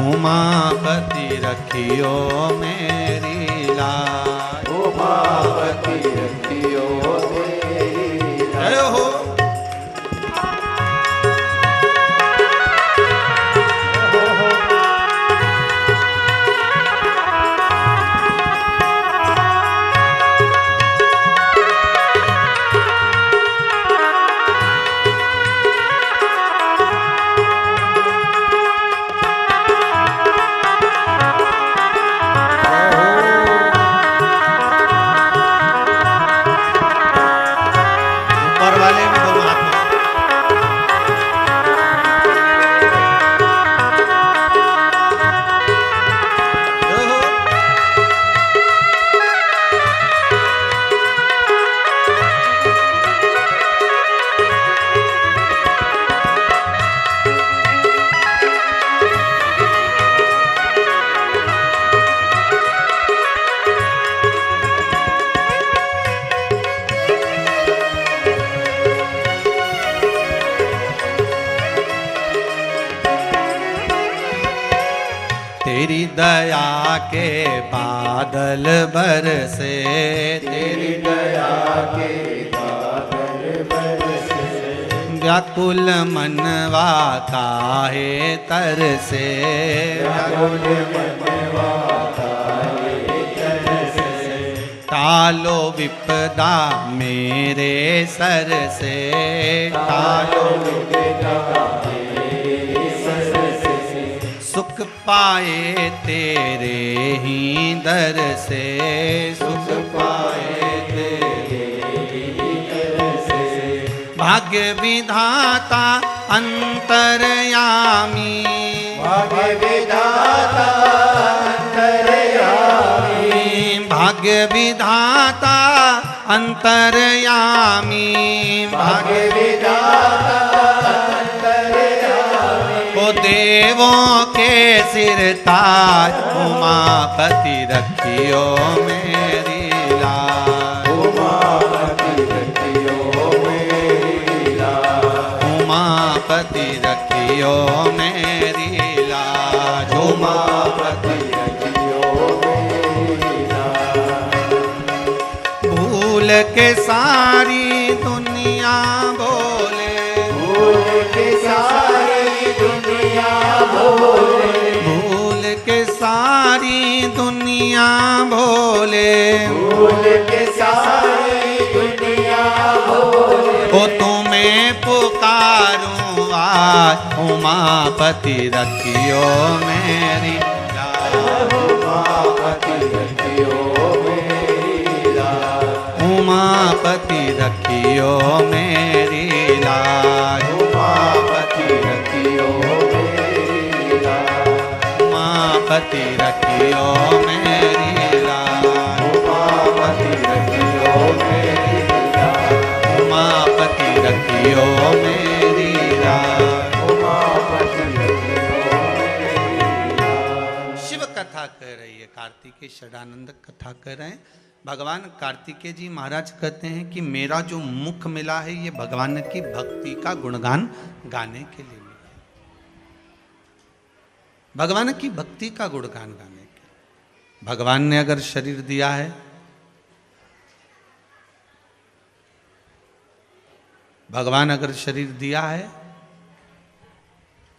Speaker 1: उमापति रखियो मेरी लाज।
Speaker 2: उमापति रखियो मेरी लाज।
Speaker 1: जय हो। तेरी दया के बादल बरसे,
Speaker 2: तेरी दया के बादल बरसे।
Speaker 1: व्याकुल मनवा काहे तरसे,
Speaker 2: व्याकुल मनवा काहे तरसे।
Speaker 1: टालो विपदा मेरे सर से, टालो
Speaker 2: विपदा मेरे सर से।
Speaker 1: सुख पाए तेरे ही दर से, सुख पाए तेरे ही दर से। भाग्य विधाता अंतर्यामी,
Speaker 2: भाग्य विधाता अंतर्यामी।
Speaker 1: भाग्य विधाता अंतर्यामी,
Speaker 2: भाग्य विधाता अंतर्यामी।
Speaker 1: ओ देवों के सिर ताज, उमापति रखियो मेरी लाज।
Speaker 2: उमापति रखियो मेरी लाज।
Speaker 1: उमापति रखियो मेरी लाज।
Speaker 2: उमापति रखियो मेरी लाज।
Speaker 1: भूल के सारी दुनिया बोले,
Speaker 2: भूल के सारी दुनिया बोले।
Speaker 1: भूल के सारी दुनिया बोले,
Speaker 2: भूल के सारी दुनिया बोले।
Speaker 1: ओ तुम्हें पुकारूं आज, उमापति रखियो मेरी लाज।
Speaker 2: उमापति रखियो मेरी लाज।
Speaker 1: उमापति रखियो मेरी लाज।
Speaker 2: उमापति रखियो मेरी लाज।
Speaker 1: उमापति रखियो मेरी लाज।
Speaker 2: उमापति रखियो मेरी लाज।
Speaker 1: उमापति रखियो मेरी लाज।
Speaker 2: उमापति रखियो मेरी लाज।
Speaker 1: शिव कथा कह रही है, कार्तिकेय षडानंद कथा कर रहे हैं। भगवान कार्तिकेय जी महाराज कहते हैं कि मेरा जो मुख मिला है ये भगवान की भक्ति का गुणगान गाने के लिए मिला है। भगवान की भक्ति का गुणगान गाने के लिए। भगवान ने अगर शरीर दिया है, भगवान अगर शरीर दिया है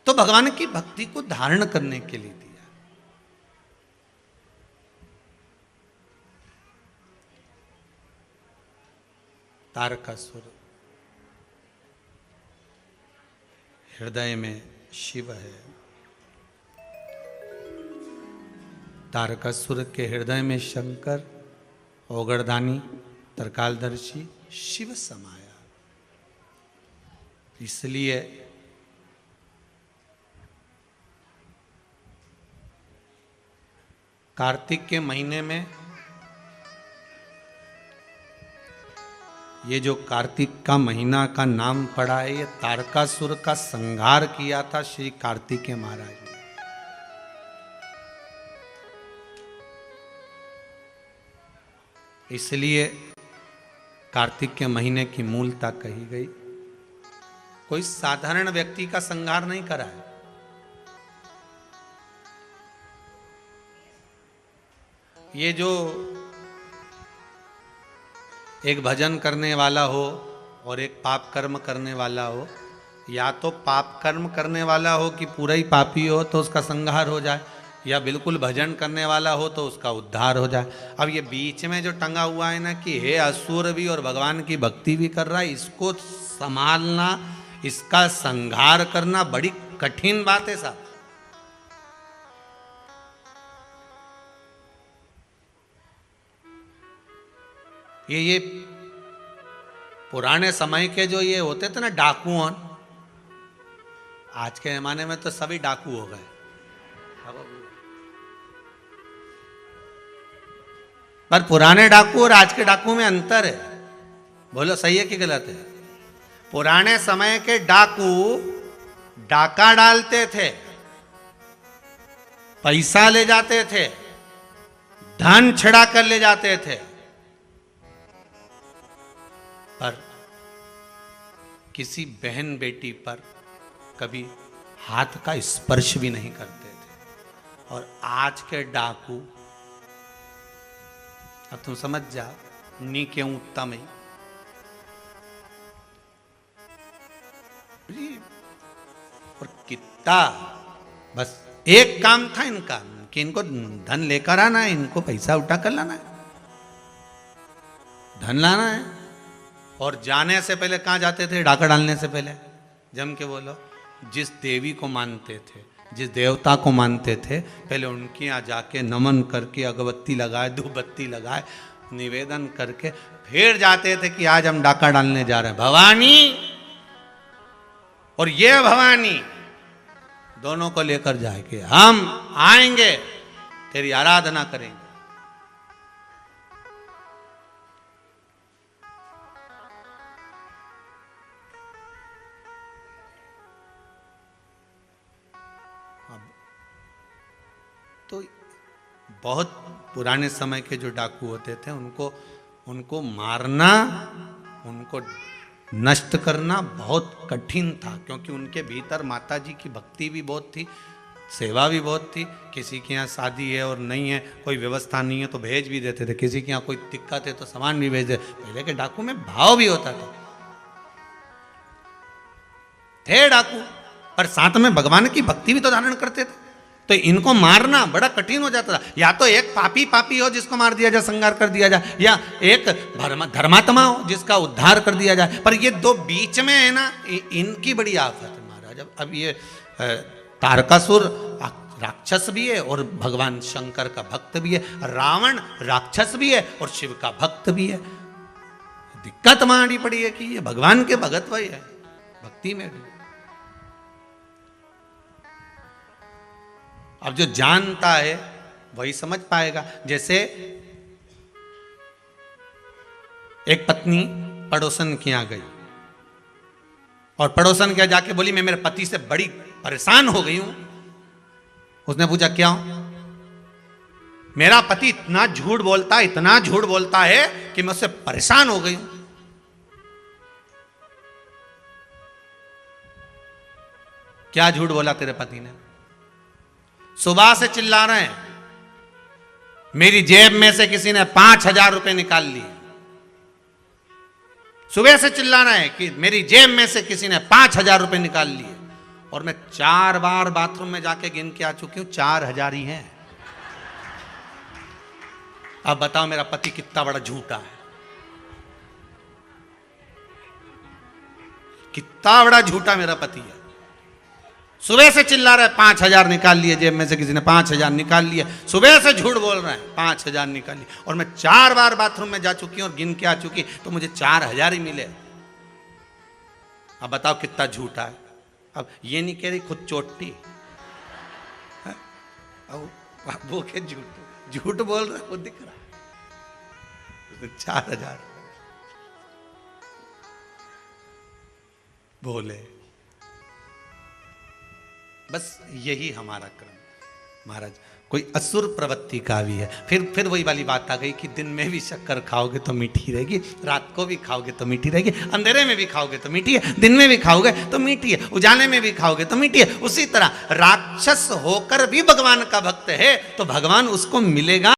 Speaker 1: तो भगवान की भक्ति को धारण करने के लिए दिया। तारकासुर हृदय में शिव है। तारकासुर के हृदय में शंकर, ओगरदानी, तरकालदर्शी शिव समाया। इसलिए कार्तिक के महीने में ये जो कार्तिक का महीना का नाम पड़ा है, ये तारकासुर का संहार किया था श्री कार्तिकेय महाराज ने। इसलिए कार्तिक के महीने की मूलता कही गई। कोई साधारण व्यक्ति का संहार नहीं करा है। ये जो एक भजन करने वाला हो और एक पाप कर्म करने वाला हो, या तो पाप कर्म करने वाला हो कि पूरा ही पापी हो तो उसका संहार हो जाए, या बिल्कुल भजन करने वाला हो तो उसका उद्धार हो जाए। अब ये बीच में जो टंगा हुआ है ना कि हे असुर भी और भगवान की भक्ति भी कर रहा है, इसको संभालना, इसका संहार करना बड़ी कठिन बात है साहब। ये पुराने समय के जो ये होते थे ना डाकुओं, आज के जमाने में तो सभी डाकू हो गए। पर पुराने डाकू और आज के डाकू में अंतर है। बोलो सही है कि गलत है? पुराने समय के डाकू डाका डालते थे, पैसा ले जाते थे, धन छिड़ा कर ले जाते थे, पर किसी बहन बेटी पर कभी हाथ का स्पर्श भी नहीं करते थे। और आज के डाकू, अब तुम समझ जाओ, नी के उत्तम ही और कितना, बस एक काम था इनका कि इनको धन लेकर आना है, इनको पैसा उठा कर लाना है, धन लाना है। और जाने से पहले कहाँ जाते थे? डाका डालने से पहले जम के बोलो, जिस देवी को मानते थे, जिस देवता को मानते थे, पहले उनके यहाँ जाके नमन करके अगरबत्ती लगाए, धूपबत्ती लगाए, निवेदन करके फिर जाते थे कि आज हम डाका डालने जा रहे हैं। भवानी और ये भवानी दोनों को लेकर जाएंगे, हम आएंगे, तेरी आराधना करेंगे। तो बहुत पुराने समय के जो डाकू होते थे, उनको मारना, उनको नष्ट करना बहुत कठिन था, क्योंकि उनके भीतर माता जी की भक्ति भी बहुत थी, सेवा भी बहुत थी। किसी के यहाँ शादी है और नहीं है, कोई व्यवस्था नहीं है तो भेज भी देते थे, किसी के यहाँ कोई दिक्कत है तो सामान भी भेज देते। पहले के डाकू में भाव भी होता था, थे डाकू पर साथ में भगवान की भक्ति भी तो धारण करते थे। तो इनको मारना बड़ा कठिन हो जाता था। या तो एक पापी हो जिसको मार दिया जाए, संहार कर दिया जाए, या एक धर्मात्मा हो जिसका उद्धार कर दिया जाए। पर ये दो बीच में है ना, इनकी बड़ी आफत है महाराज। अब ये तारकासुर राक्षस भी है और भगवान शंकर का भक्त भी है, रावण राक्षस भी है और शिव का भक्त भी है। दिक्कत मारी पड़ी है कि ये भगवान के भगत वही है, भक्ति में भी। अब जो जानता है वही समझ पाएगा। जैसे एक पत्नी पड़ोसन के यहाँ गई और पड़ोसन के यहाँ जाके बोली, मैं मेरे पति से बड़ी परेशान हो गई हूं। उसने पूछा क्या? मेरा पति इतना झूठ बोलता है कि मैं उससे परेशान हो गई हूं। क्या झूठ बोला तेरे पति ने? सुबह से चिल्ला रहे हैं, मेरी जेब में से किसी ने 5,000 रुपए निकाल लिए। सुबह से चिल्ला रहे हैं कि मेरी जेब में से किसी ने 5,000 रुपए निकाल लिए, और मैं 4 बार बाथरूम में जाके गिन के आ चुकी हूं, 4,000 ही हैं। अब बताओ मेरा पति कितना बड़ा झूठा है, कितना बड़ा झूठा मेरा पति है। सुबह से चिल्ला रहा है 5,000 निकाल लिए, जेब में से किसी ने 5,000 निकाल लिए, सुबह से झूठ बोल रहे हैं 5,000 निकाल लिए, और मैं 4 बार बाथरूम में जा चुकी हूं और गिन के आ चुकी, तो मुझे 4,000 ही मिले। अब बताओ कितना झूठा है। अब ये नहीं कह रही खुद चोटी, अब वो के झूठ बोल रहा है, वो दिख रहा है। 4,000 बोले। बस यही हमारा क्रम महाराज। कोई असुर प्रवृत्ति का भी है। फिर वही वाली बात आ गई कि दिन में भी शक्कर खाओगे तो मीठी रहेगी, रात को भी खाओगे तो मीठी रहेगी, अंधेरे में भी खाओगे तो मीठी है, दिन में भी खाओगे तो मीठी है, उजाले में भी खाओगे तो मीठी है। उसी तरह राक्षस होकर भी भगवान का भक्त है तो भगवान उसको मिलेगा।